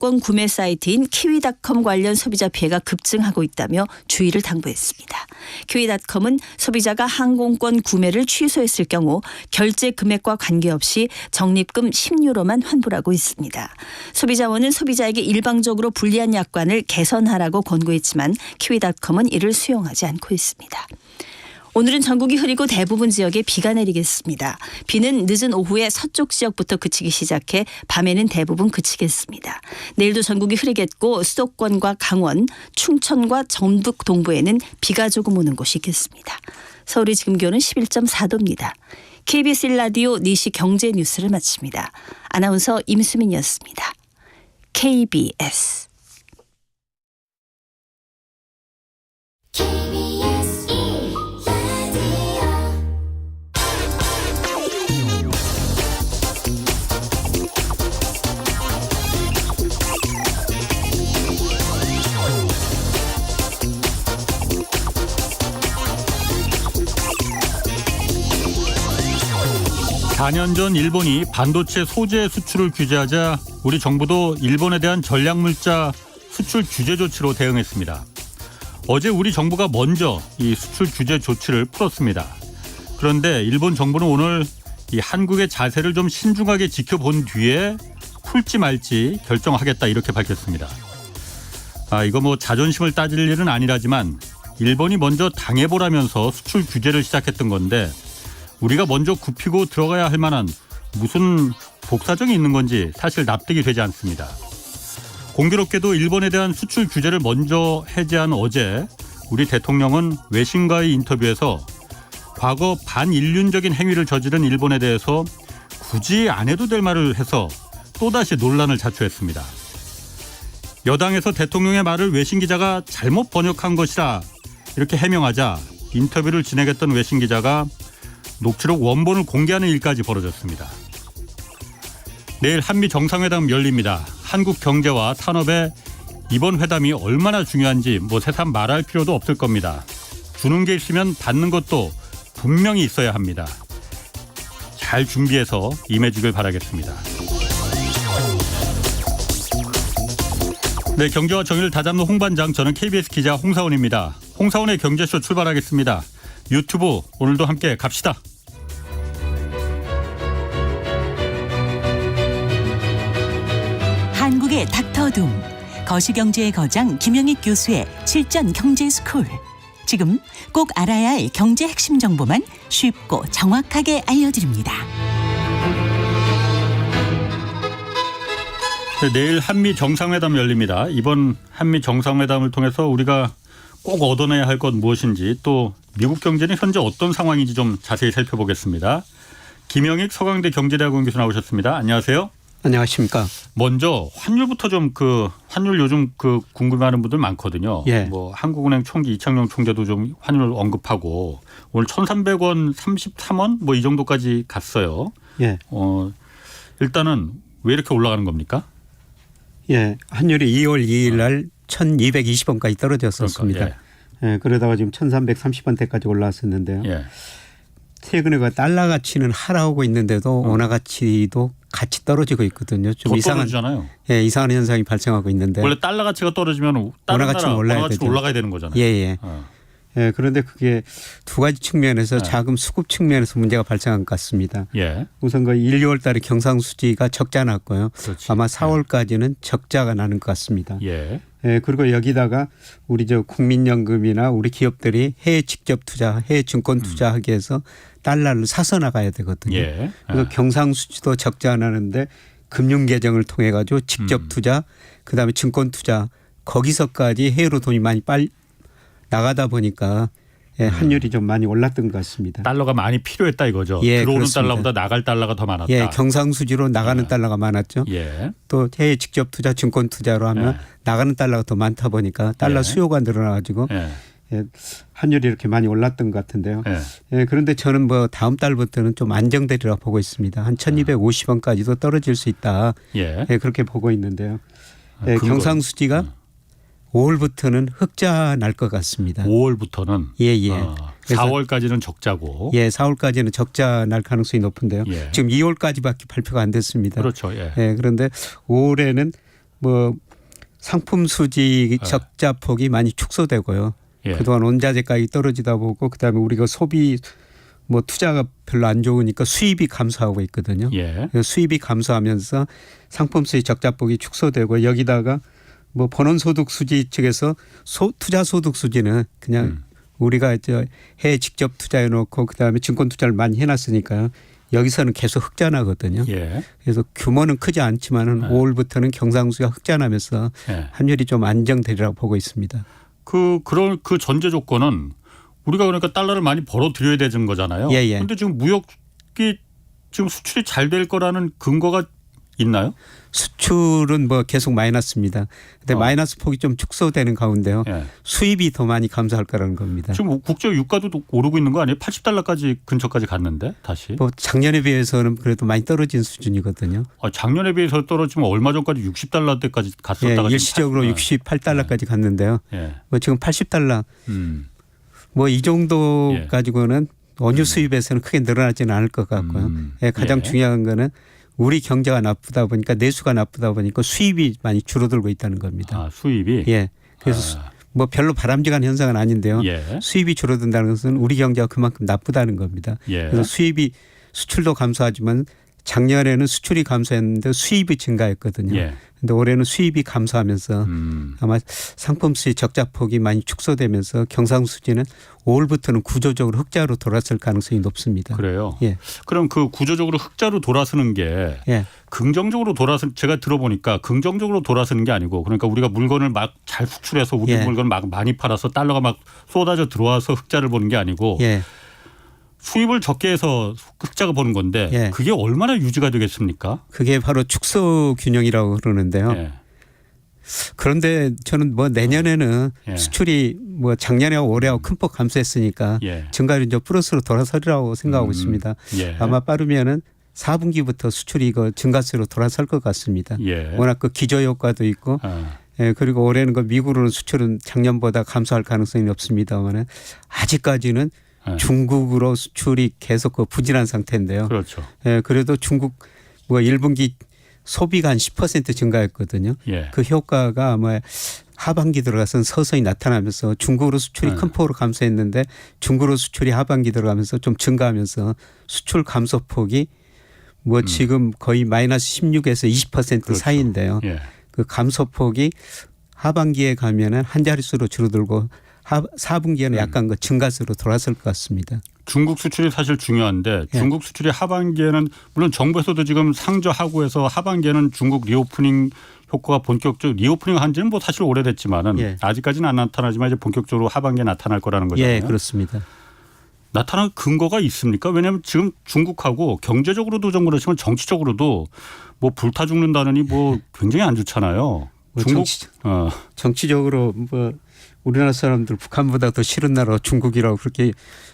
수도권 구매 사이트인 키위닷컴 관련 소비자 피해가 급증하고 있다며 주의를 당부했습니다. 키위닷컴은 소비자가 항공권 구매를 취소했을 경우 결제 금액과 관계없이 적립금 10유로만 환불하고 있습니다. 소비자원은 소비자에게 일방적으로 불리한 약관을 개선하라고 권고했지만 키위닷컴은 이를 수용하지 않고 있습니다. 오늘은 전국이 흐리고 대부분 지역에 비가 내리겠습니다. 비는 늦은 오후에 서쪽 지역부터 그치기 시작해 밤에는 대부분 그치겠습니다. 내일도 전국이 흐리겠고 수도권과 강원, 충청과 전북 동부에는 비가 조금 오는 곳이 있겠습니다. 서울의 지금 기온은 11.4도입니다. KBS 1라디오 4시 경제 뉴스를 마칩니다. 아나운서 임수민이었습니다. KBS 사 년 전 일본이 반도체 소재 수출을 규제하자 우리 정부도 일본에 대한 전략물자 수출 규제 조치로 대응했습니다. 어제 우리 정부가 먼저 이 수출 규제 조치를 풀었습니다. 그런데 일본 정부는 오늘 이 한국의 자세를 좀 신중하게 지켜본 뒤에 풀지 말지 결정하겠다 이렇게 밝혔습니다. 이거 뭐 자존심을 따질 일은 아니라지만 일본이 먼저 당해보라면서 수출 규제를 시작했던 건데 우리가 먼저 굽히고 들어가야 할 만한 무슨 독사정이 있는 건지 사실 납득이 되지 않습니다. 공교롭게도 일본에 대한 수출 규제를 먼저 해제한 어제 우리 대통령은 외신과의 인터뷰에서 과거 반인륜적인 행위를 저지른 일본에 대해서 굳이 안 해도 될 말을 해서 또다시 논란을 자초했습니다. 여당에서 대통령의 말을 외신 기자가 잘못 번역한 것이라 이렇게 해명하자 인터뷰를 진행했던 외신 기자가 녹취록 원본을 공개하는 일까지 벌어졌습니다. 내일 한미 정상회담 열립니다. 한국 경제와 산업의 이번 회담이 얼마나 중요한지 새삼 말할 필요도 없을 겁니다. 주는 게 있으면 받는 것도 분명히 있어야 합니다. 잘 준비해서 임해주길 바라겠습니다. 네, 경제와 정의를 다잡는 홍반장, 저는 KBS 기자 홍사원입니다. 홍사원의 경제쇼 출발하겠습니다. 유튜브 오늘도 함께 갑시다. 한국의 닥터둠, 거시경제의 거장 김영익 교수의 실전 경제스쿨. 지금 꼭 알아야 할 경제 핵심 정보만 쉽고 정확하게 알려드립니다. 네, 내일 한미 정상회담 열립니다. 이번 한미 정상회담을 통해서 우리가 꼭 얻어내야 할 것 무엇인지, 또 미국 경제는 현재 어떤 상황인지 좀 자세히 살펴보겠습니다. 김영익 서강대 경제대학원 교수 나오셨습니다. 안녕하세요. 안녕하십니까. 먼저 환율부터 좀 환율 요즘 궁금해하는 분들 많거든요. 예. 한국은행 총기 이창용 총재도 좀 환율 언급하고 오늘 1,300원, 33원 이 정도까지 갔어요. 예. 일단은 왜 이렇게 올라가는 겁니까? 예. 환율이 2월 2일 날 1,220원까지 떨어졌었습니다. 그러니까, 예. 그러다가 지금 1,330원대까지 올라왔었는데요. 예. 최근에 달러 가치는 하락하고 있는데도 원화 가치도 같이 떨어지고 있거든요. 좀 떨어지잖아요. 예, 이상한 현상이 발생하고 있는데. 원래 달러 가치가 떨어지면 원화 가치는 올라가야 되는 거잖아요. 예, 예. 예, 그런데 그게 두 가지 측면에서 자금 수급 측면에서 문제가 발생한 것 같습니다. 예. 우선 1, 2월 달에 경상수지가 적자 났고요. 그렇지. 아마 4월까지는 적자가 나는 것 같습니다. 예. 예, 그리고 여기다가 우리 국민연금이나 우리 기업들이 해외 직접 투자, 해외 증권 투자하기 위해서 달러를 사서 나가야 되거든요. 예. 그래서 경상수지도 적자 나는데 금융계정을 통해 가지고 직접 투자, 그다음에 증권 투자 거기서까지 해외로 돈이 많이 나가다 보니까 예, 환율이 좀 많이 올랐던 것 같습니다. 달러가 많이 필요했다 이거죠. 예, 들어오는 그렇습니다. 달러보다 나갈 달러가 더 많았다. 예, 경상수지로 나가는 달러가 많았죠. 예. 또 해외 직접 투자, 증권 투자로 하면 나가는 달러가 더 많다 보니까 달러 수요가 늘어나가지고 예, 환율이 이렇게 많이 올랐던 것 같은데요. 예, 그런데 저는 다음 달부터는 좀 안정되리라 보고 있습니다. 한 1,250원까지도 떨어질 수 있다. 예, 그렇게 보고 있는데요. 예, 경상수지가 5월부터는 흑자 날 것 같습니다. 5월부터는? 예. 4월까지는 적자고. 예, 4월까지는 적자 날 가능성이 높은데요. 예. 지금 2월까지밖에 발표가 안 됐습니다. 그렇죠. 예. 예, 그런데 5월에는 뭐 상품 수지 적자 폭이 많이 축소되고요. 예. 그동안 원자재 가격이 떨어지다 보고 그다음에 우리가 소비 뭐 투자가 별로 안 좋으니까 수입이 감소하고 있거든요. 예. 수입이 감소하면서 상품 수지 적자 폭이 축소되고 여기다가 뭐 본원소득 수지 측에서 투자 소득 수지는 그냥 우리가 해외 직접 투자해 놓고 그다음에 증권 투자를 많이 해놨으니까요. 여기서는 계속 흑자나거든요. 예. 그래서 규모는 크지 않지만은 5월부터는 경상수지가 흑자나면서 예. 환율이 좀 안정되리라고 보고 있습니다. 그런 그 전제 조건은 우리가 그러니까 달러를 많이 벌어들여야 되는 거잖아요. 예. 근데 지금 무역이 지금 수출이 잘 될 거라는 근거가 있나요? 수출은 뭐 계속 마이너스입니다. 근데 마이너스 폭이 좀 축소되는 가운데요. 예. 수입이 더 많이 감소할 거라는 겁니다. 지금 국제 유가도 오르고 있는 거 아니에요? 80달러까지 근처까지 갔는데 다시. 뭐 작년에 비해서는 그래도 많이 떨어진 수준이거든요. 작년에 비해서 떨어지면 얼마 전까지 60달러대까지 갔었다가 예, 일시적으로 68달러까지 갔는데요. 예. 뭐 지금 80달러 뭐 이 정도 예. 가지고는 원유 수입에서는 크게 늘어나지는 않을 것 같고요. 예, 가장 중요한 거는 우리 경제가 나쁘다 보니까 내수가 나쁘다 보니까 수입이 많이 줄어들고 있다는 겁니다. 수입이. 예. 그래서 뭐 별로 바람직한 현상은 아닌데요. 예. 수입이 줄어든다는 것은 우리 경제가 그만큼 나쁘다는 겁니다. 예. 그래서 수출도 감소하지만 작년에는 수출이 감소했는데 수입이 증가했거든요. 예. 그런데 올해는 수입이 감소하면서 아마 상품 수입 적자 폭이 많이 축소되면서 경상수지는 5월부터는 구조적으로 흑자로 돌아설 가능성이 높습니다. 그래요. 예. 그럼 그 구조적으로 흑자로 돌아서는 게 예. 긍정적으로 제가 들어보니까 긍정적으로 돌아서는 게 아니고 그러니까 우리가 물건을 막 잘 수출해서 우리 예. 물건을 막 많이 팔아서 달러가 막 쏟아져 들어와서 흑자를 보는 게 아니고 예. 수입을 적게 해서 흑자가 보는 건데 예. 그게 얼마나 유지가 되겠습니까? 그게 바로 축소 균형이라고 그러는데요. 예. 그런데 저는 뭐 내년에는 예. 수출이 뭐 작년에하고 올해하고 큰 폭 감소했으니까 예. 증가율이 이제 플러스로 돌아서리라고 생각하고 있습니다. 예. 아마 빠르면은 4분기부터 수출이 이거 증가세로 돌아설 것 같습니다. 예. 워낙 그 기저 효과도 있고 예, 그리고 올해는 그 미국으로는 수출은 작년보다 감소할 가능성이 높습니다만은 아직까지는 예. 중국으로 수출이 계속 그 부진한 상태인데요. 그렇죠. 예, 그래도 중국 뭐 1분기 소비가 한 10% 증가했거든요. 예. 그 효과가 아마 하반기 들어가서는 서서히 나타나면서 중국으로 수출이 큰 폭으로 감소했는데 중국으로 수출이 하반기 들어가면서 좀 증가하면서 수출 감소폭이 뭐 지금 거의 마이너스 16에서 20% 그렇죠. 사이인데요. 예. 그 감소폭이 하반기에 가면은 한 자릿수로 줄어들고 4분기에는 약간 그 증가세로 돌아설 것 같습니다. 중국 수출이 사실 중요한데 예. 중국 수출이 하반기에는 물론 정부에서도 지금 상저하고 해서 하반기에는 중국 리오프닝 효과가 본격적으로 리오프닝 한 지는 뭐 사실 오래됐지만은 예. 아직까지는 안 나타나지만 이제 본격적으로 하반기에 나타날 거라는 거잖아요. 예, 그렇습니다. 나타날 근거가 있습니까? 왜냐하면 지금 중국하고 경제적으로도 좀 그렇지만 정치적으로도 뭐 불타 죽는다느니 뭐 굉장히 안 좋잖아요. 뭐 중국 정치적으로 뭐 우리나라 사람들 북한보다 더 싫은 나라 중국이라고 그렇게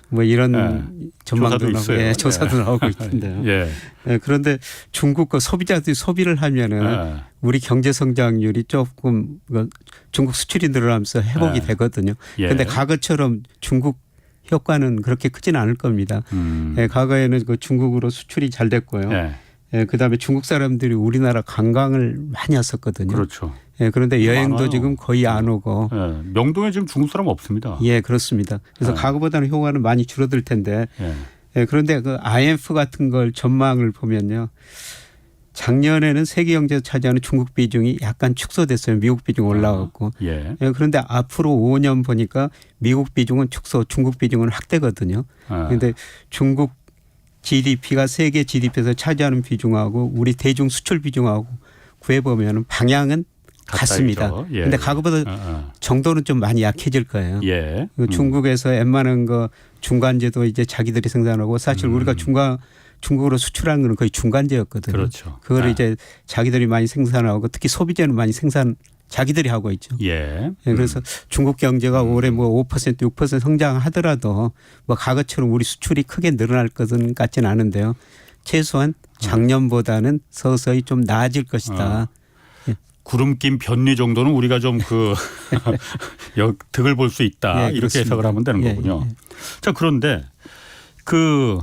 뭐 이런 전망도 나오고 조사도 나오고 있던데요. 예. 예, 그런데 중국 그 소비자들이 소비를 하면은 우리 경제 성장률이 조금 중국 수출이 늘어나면서 회복이 되거든요. 그런데 과거처럼 중국 효과는 그렇게 크지는 않을 겁니다. 예, 과거에는 그 중국으로 수출이 잘 됐고요. 예, 그다음에 중국 사람들이 우리나라 관광을 많이 왔었거든요. 그렇죠. 예, 그런데 여행도 많아요. 지금 거의 안 오고. 예, 명동에 지금 중국 사람 없습니다. 예, 그렇습니다. 그래서 과거보다는 효과는 많이 줄어들 텐데. 예, 그런데 그 IMF 같은 걸 전망을 보면요. 작년에는 세계 경제에서 차지하는 중국 비중이 약간 축소됐어요. 미국 비중 올라갔고. 예. 예, 그런데 앞으로 5년 보니까 미국 비중은 축소, 중국 비중은 확대거든요. 그런데 중국 GDP가 세계 GDP에서 차지하는 비중하고 우리 대중 수출 비중하고 구해보면 방향은 같습니다. 그런데 예. 과거보다 정도는 좀 많이 약해질 거예요. 예. 중국에서 웬만한 거 중간재도 이제 자기들이 생산하고 사실 우리가 중국으로 수출하는 건 거의 중간재였거든요. 그렇죠. 그걸 이제 자기들이 많이 생산하고 특히 소비재는 많이 자기들이 하고 있죠. 예. 그래서 중국 경제가 올해 뭐 5% 6% 성장하더라도 뭐 과거처럼 우리 수출이 크게 늘어날 것은 같지는 않은데요. 최소한 작년보다는 서서히 좀 나아질 것이다. 구름 낀 변리 정도는 우리가 좀 그 득을 볼 수 있다. 예, 이렇게 그렇습니다. 해석을 하면 되는 거군요. 자, 그런데 그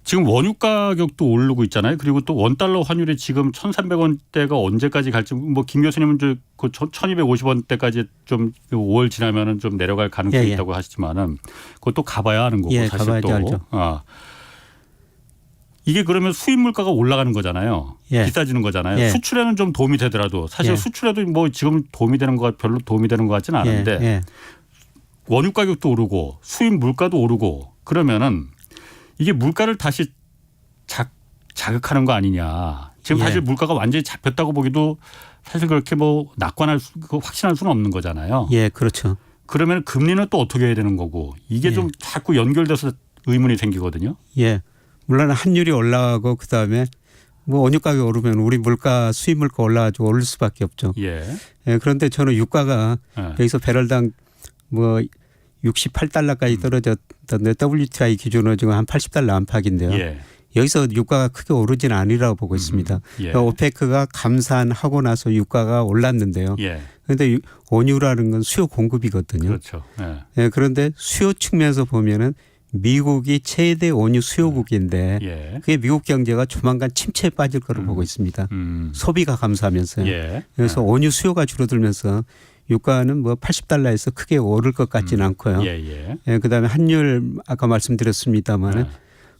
지금 원유 가격도 오르고 있잖아요. 그리고 또 원달러 환율이 지금 1,300원대가 언제까지 갈지 뭐 김 교수님은 그 1,250원대까지 좀 5월 지나면은 좀 내려갈 가능성이 예. 있다고 하시지만은 그것도 가봐야 하는 거고 예, 사실 가봐야지 또 알죠. 이게 그러면 수입 물가가 올라가는 거잖아요. 예. 비싸지는 거잖아요. 예. 수출에는 좀 도움이 되더라도 사실 예. 수출에도 뭐 지금 도움이 되는 거 별로 도움이 되는 것 같지는 않은데 예. 원유 가격도 오르고 수입 물가도 오르고 그러면은 이게 물가를 다시 자극하는 거 아니냐. 지금 예. 사실 물가가 완전히 잡혔다고 보기도 사실 그렇게 뭐 확신할 수는 없는 거잖아요. 예, 그렇죠. 그러면 금리는 또 어떻게 해야 되는 거고 이게 예. 좀 자꾸 연결돼서 의문이 생기거든요. 예. 물론 환율이 올라가고 그다음에 뭐 원유 가격이 오르면 우리 물가 수입 물가 올라가지고 오를 수밖에 없죠. 예. 예, 그런데 저는 유가가 예. 여기서 배럴당 뭐 68달러까지 떨어졌던데 WTI 기준으로 지금 한 80달러 안팎인데요. 예. 여기서 유가가 크게 오르지는 않으리라고 보고 있습니다. 예. 그러니까 오페크가 감산하고 나서 유가가 올랐는데요. 예. 그런데 원유라는 건 수요 공급이거든요. 그렇죠. 예. 예, 그런데 수요 측면에서 보면은 미국이 최대 원유 수요국인데 예. 그게 미국 경제가 조만간 침체에 빠질 거로 보고 있습니다. 소비가 감소하면서요. 예. 그래서 원유 수요가 줄어들면서 유가는 뭐 80달러에서 크게 오를 것 같지는 않고요. 예. 예, 그다음에 환율 아까 말씀드렸습니다마는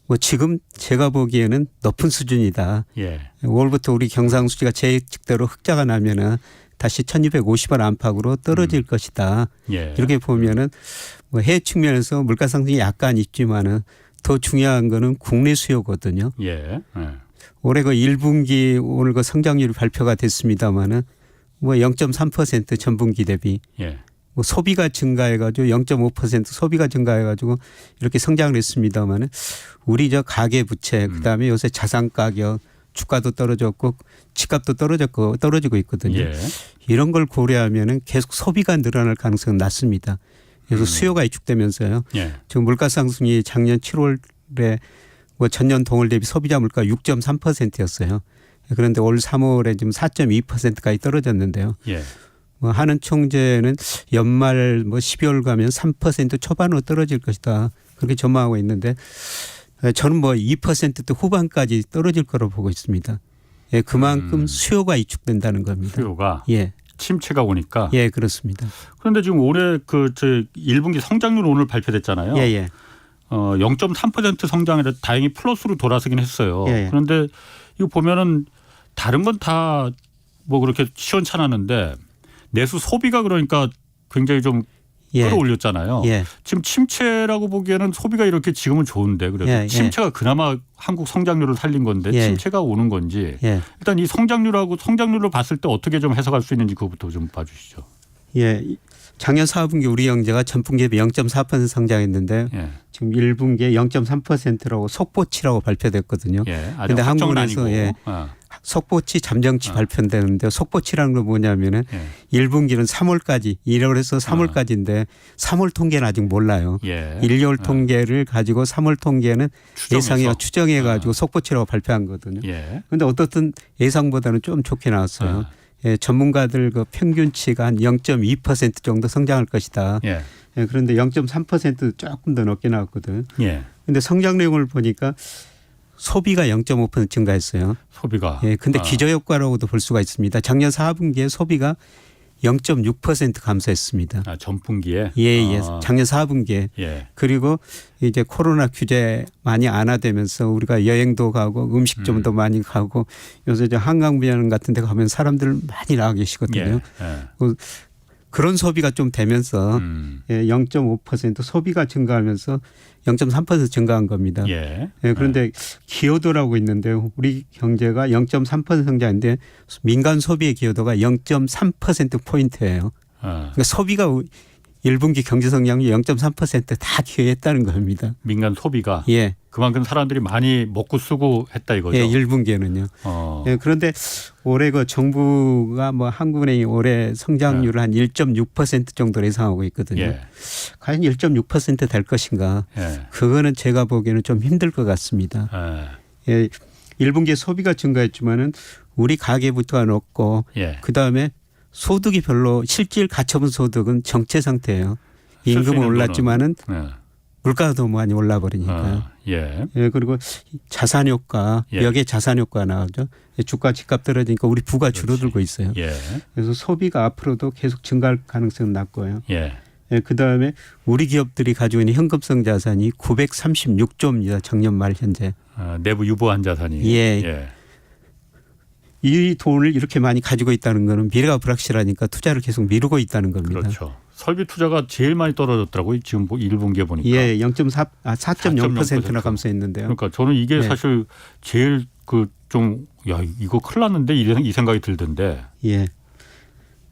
뭐 지금 제가 보기에는 높은 수준이다. 예. 5월부터 우리 경상수지가 제 예측대로 흑자가 나면은 다시 1,250원 안팎으로 떨어질 것이다. 예. 이렇게 보면은 뭐 해외 측면에서 물가 상승이 약간 있지만은 더 중요한 거는 국내 수요거든요. 예. 올해 그 1분기 오늘 그 성장률이 발표가 됐습니다마는 뭐 0.3% 전분기 대비 예. 뭐 소비가 증가해가지고 0.5% 소비가 증가해가지고 이렇게 성장을 했습니다마는 우리 저 가계 부채 그다음에 요새 자산 가격 주가도 떨어졌고 집값도 떨어지고 있거든요. 예. 이런 걸 고려하면은 계속 소비가 늘어날 가능성은 낮습니다. 그래서 수요가 위축되면서요. 예. 지금 물가 상승이 작년 7월에 뭐 전년 동월 대비 소비자 물가 6.3%였어요. 그런데 올 3월에 지금 4.2%까지 떨어졌는데요. 예. 뭐 하는 총재는 연말 뭐 12월 가면 3% 초반으로 떨어질 것이다. 그렇게 전망하고 있는데 저는 뭐 2% 후반까지 떨어질 거로 보고 있습니다. 예, 그만큼 수요가 위축된다는 겁니다. 수요가 예. 침체가 오니까. 예, 그렇습니다. 그런데 지금 올해 그 1분기 성장률 오늘 발표됐잖아요. 예, 예. 0.3% 성장이라 다행히 플러스로 돌아서긴 했어요. 예, 예. 그런데 이거 보면은 다른 건 다 뭐 그렇게 시원찮았는데 내수 소비가 그러니까 굉장히 좀 예. 끌어올렸잖아요. 예. 지금 침체라고 보기에는 소비가 이렇게 지금은 좋은데 그래도 예, 예. 침체가 그나마 한국 성장률을 살린 건데 예. 침체가 오는 건지 예. 일단 이 성장률로 봤을 때 어떻게 좀 해석할 수 있는지 그것부터 좀 봐주시죠. 예. 작년 4분기 우리 경제가 전분기에 0.4% 성장했는데 예. 지금 1분기에 0.3%라고 속보치라고 발표됐거든요. 예. 아직 그런데 확정은 한국에서 아니고. 예. 속보치 잠정치 발표되는데 속보치라는 건 뭐냐면은 예. 1분기는 3월까지 1월에서 3월까지인데 3월 통계는 아직 몰라요. 예. 1개월 통계를 가지고 3월 통계는 추정해서. 추정해 가지고 속보치라고 발표한 거거든요. 예. 그런데 어떻든 예상보다는 좀 좋게 나왔어요. 예, 전문가들 그 평균치가 한 0.2% 정도 성장할 것이다. 예. 예, 그런데 0.3% 조금 더 높게 나왔거든. 예. 그런데 성장 내용을 보니까 소비가 0.5% 증가했어요. 소비가. 예, 근데 기저효과라고도 볼 수가 있습니다. 작년 4분기에 소비가 0.6% 감소했습니다. 전분기에. 예. 작년 4분기에. 예. 그리고 이제 코로나 규제 많이 완화되면서 우리가 여행도 가고 음식점도 많이 가고 요새 저 한강변 같은 데 가면 사람들 많이 나와 계시거든요. 예. 그런 소비가 좀 되면서 0.5% 소비가 증가하면서 0.3% 증가한 겁니다. 예. 그런데 기여도라고 있는데요. 우리 경제가 0.3% 성장인데 민간 소비의 기여도가 0.3%포인트예요. 그러니까 소비가 1분기 경제 성장률 0.3%다 기여했다는 겁니다. 민간 소비가. 예. 그만큼 사람들이 많이 먹고 쓰고 했다 이거죠. 예, 1분기에는요. 예, 그런데 올해 그 정부가 뭐 한국은행이 올해 성장률을 한 1.6% 정도로 예상하고 있거든요. 예. 과연 1.6% 될 것인가? 예. 그거는 제가 보기에는 좀 힘들 것 같습니다. 예, 1분기에 소비가 증가했지만은 우리 가계부터가 높고 예. 그 다음에 소득이 별로 실질 가처분 소득은 정체 상태예요. 임금은 올랐지만은 물가가 너무 많이 올라 버리니까요. 예. 예, 그리고 자산 효과, 예. 여기에 자산 효과가 나오죠. 주가 집값 떨어지니까 우리 부가 줄어들고 있어요. 예. 그래서 소비가 앞으로도 계속 증가할 가능성은 낮고요. 예. 예, 그다음에 우리 기업들이 가지고 있는 현금성 자산이 936조입니다. 작년 말 현재. 내부 유보한 자산이. 예. 이 돈을 이렇게 많이 가지고 있다는 거는 미래가 불확실하니까 투자를 계속 미루고 있다는 겁니다. 그렇죠. 설비 투자가 제일 많이 떨어졌더라고요. 지금 1분기에 보니까. 예, 4.0%나 감소했는데요. 그러니까 저는 이게 예. 사실 제일 이거 큰일 났는데 이 생각이 들던데. 예.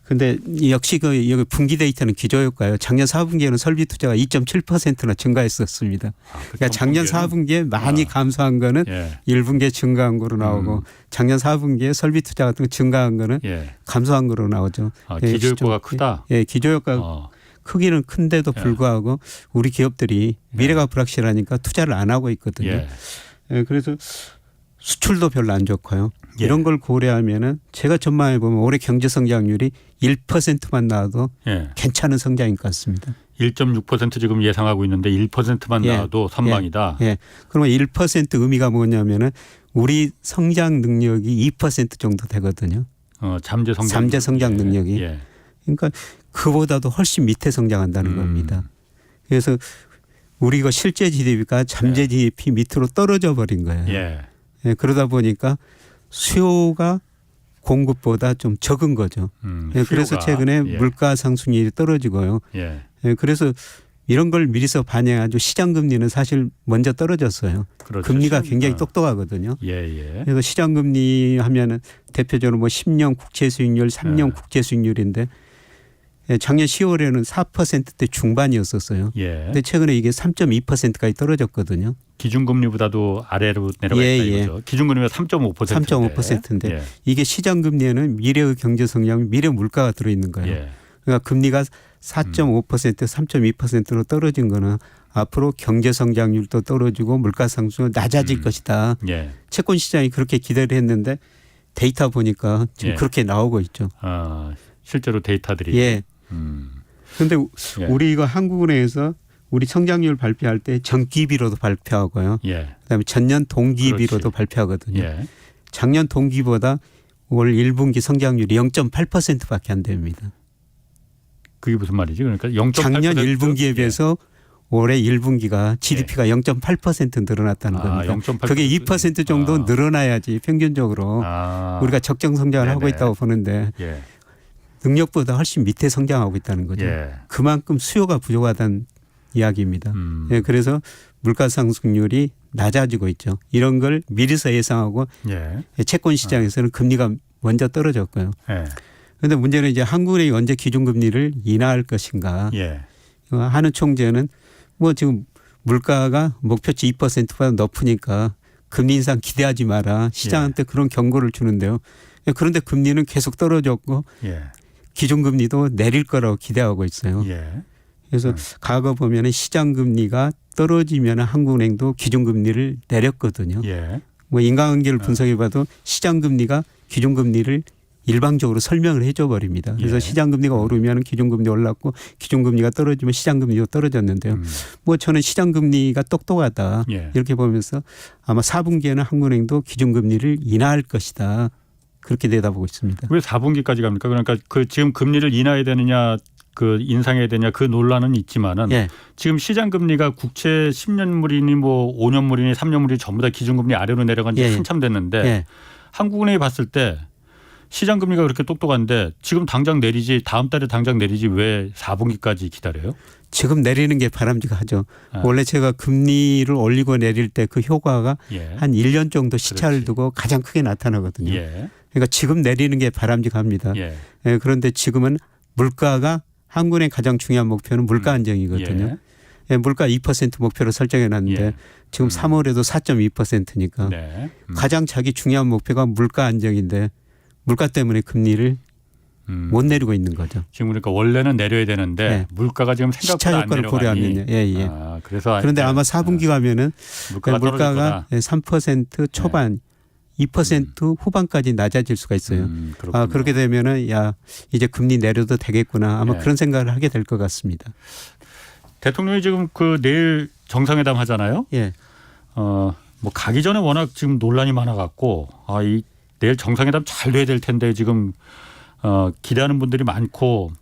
근데 역시 여기 분기 데이터는 기저효과예요. 작년 4분기에는 설비 투자가 2.7%나 증가했었습니다. 그러니까 작년 4분기에 많이 감소한 거는 예. 1분기에 증가한 거로 나오고 작년 4분기에 설비 투자 같은 거 증가한 거는 예. 감소한 거로 나오죠. 기저효과가 크다. 예, 기저효과 크기는 큰데도 불구하고 우리 기업들이 미래가 불확실하니까 투자를 안 하고 있거든요. 예. 예, 그래서 수출도 별로 안 좋고요. 예. 이런 걸 고려하면은 제가 전망해 보면 올해 경제 성장률이 1%만 나와도 예. 괜찮은 성장인 것 같습니다. 1.6% 지금 예상하고 있는데 1%만 예. 나와도 선방이다. 예. 그러면 1% 의미가 뭐냐면은 우리 성장 능력이 2% 정도 되거든요. 잠재 성장 능력이. 예. 그러니까 그보다도 훨씬 밑에 성장한다는 겁니다. 그래서 우리 이거 실제 GDP가 잠재 GDP 밑으로 떨어져 버린 거예요. 예. 예, 그러다 보니까 수요가 공급보다 좀 적은 거죠. 예, 그래서 최근에 물가 상승률이 떨어지고요. 예. 예, 그래서 이런 걸 미리서 반영해가지고 시장 금리는 사실 먼저 떨어졌어요. 그렇죠. 금리가 굉장히 똑똑하거든요. 예. 그래서 시장 금리 하면은 대표적으로 뭐 10년 국채 수익률, 3년 국채 수익률인데 작년 10월에는 4%대 중반이었었어요. 예. 근데 최근에 이게 3.2%까지 떨어졌거든요. 기준금리보다도 아래로 내려가 있다 이거죠. 기준금리가 3.5%인데. 3.5%인데 이게 시장 금리에는 미래의 경제 성장, 미래 물가가 들어있는 거예요. 예. 그러니까 금리가 4.5%, 3.2%로 떨어진 거는 앞으로 경제 성장률도 떨어지고 물가 상승은 낮아질 것이다. 예. 채권 시장이 그렇게 기대를 했는데 데이터 보니까 지금 그렇게 나오고 있죠. 실제로 데이터들이. 예. 그런데 우리 이거 한국은행에서 우리 성장률 발표할 때 전기비로도 발표하고요. 예. 그다음에 전년 동기비로도 발표하거든요. 예. 작년 동기보다 올 1분기 성장률이 0.8%밖에 안 됩니다. 그게 무슨 말이지? 그러니까 0.8%. 작년 1분기에 비해서 올해 1분기가 GDP가 0.8% 늘어났다는 겁니다. 0.8%. 그게 2% 정도 늘어나야지 평균적으로 우리가 적정 성장을 하고 있다고 보는데 능력보다 훨씬 밑에 성장하고 있다는 거죠. 그만큼 수요가 부족하다는 이야기입니다. 그래서 물가 상승률이 낮아지고 있죠. 이런 걸 미리서 예상하고 채권 시장에서는 금리가 먼저 떨어졌고요. 그런데 문제는 이제 한국은행이 언제 기준금리를 인하할 것인가 하는 총재는 뭐 지금 물가가 목표치 2%보다 높으니까 금리 인상 기대하지 마라. 시장한테 그런 경고를 주는데요. 그런데 금리는 계속 떨어졌고 기준금리도 내릴 거라고 기대하고 있어요. 그래서 과거 보면은 시장금리가 떨어지면 한국은행도 기준금리를 내렸거든요. 뭐 인과관계를 분석해봐도 시장금리가 기준금리를 일방적으로 설명을 해줘 버립니다. 그래서 시장금리가 오르면 기준금리 올랐고 기준금리가 떨어지면 시장금리도 떨어졌는데요. 뭐 저는 시장금리가 똑똑하다 이렇게 보면서 아마 4분기에는 한국은행도 기준금리를 인하할 것이다. 그렇게 내다보고 있습니다. 왜 4분기까지 갑니까? 그러니까 그 지금 금리를 인하해야 되느냐 그 인상해야 되냐 그 논란은 있지만은 지금 시장금리가 국채 10년물이니 뭐 5년물이니 3년물이 전부 다 기준금리 아래로 내려간 지 한참 됐는데 한국은행이 봤을 때 시장금리가 그렇게 똑똑한데 지금 당장 내리지 다음 달에 당장 내리지 왜 4분기까지 기다려요? 지금 내리는 게 바람직하죠. 원래 제가 금리를 올리고 내릴 때 그 효과가 한 1년 정도 시차를 두고 가장 크게 나타나거든요. 그러니까 지금 내리는 게 바람직합니다. 그런데 지금은 물가가 한국은행 가장 중요한 목표는 물가 안정이거든요. 물가 2% 목표로 설정해 놨는데 지금 3월에도 4.2%니까 가장 자기 중요한 목표가 물가 안정인데 물가 때문에 금리를 못 내리고 있는 거죠. 지금 그러니까 원래는 내려야 되는데 물가가 지금 생각보다 안 내려가니. 그래서 그런데 아마 4분기 가면은 물가가 3% 초반 2% 후반까지 낮아질 수가 있어요. 그렇게 되면은 야 이제 금리 내려도 되겠구나 아마 그런 생각을 하게 될 것 같습니다. 대통령이 지금 그 내일 정상회담 하잖아요. 예. 뭐 가기 전에 워낙 지금 논란이 많아갖고 이 내일 정상회담 잘 돼야 될 텐데 지금 기대하는 분들이 많고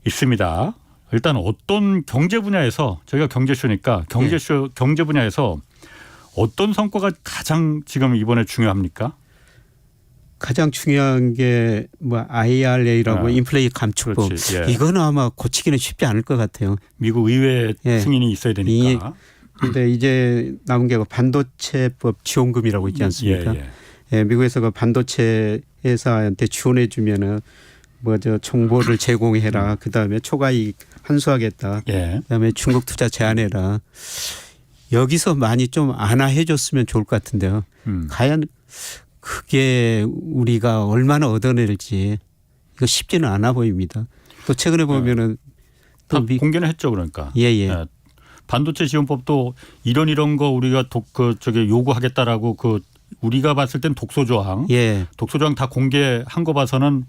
있습니다. 일단 어떤 경제 분야에서 저희가 경제쇼니까 경제 분야에서 어떤 성과가 가장 지금 이번에 중요합니까? 가장 중요한 게 뭐 IRA라고 인플레이 감축법. 그렇지, 예. 이거는 아마 고치기는 쉽지 않을 것 같아요. 미국 의회 승인이 있어야 되니까. 그런데 이제 남은 게 반도체법 지원금이라고 있지 않습니까? 예, 미국에서 그 반도체 회사한테 지원해 주면은 뭐저 정보를 제공해라. 그다음에 초과이익 환수하겠다. 그다음에 중국 투자 제한해라. 여기서 많이 좀 안아해 줬으면 좋을 것 같은데요. 과연 그게 우리가 얼마나 얻어낼지 이거 쉽지는 않아 보입니다. 또 최근에 보면은 다 공개는 했죠, 그러니까. 예. 반도체 지원법도 이런 거 우리가 요구하겠다라고 우리가 봤을 땐 독소조항 다 공개한 거 봐서는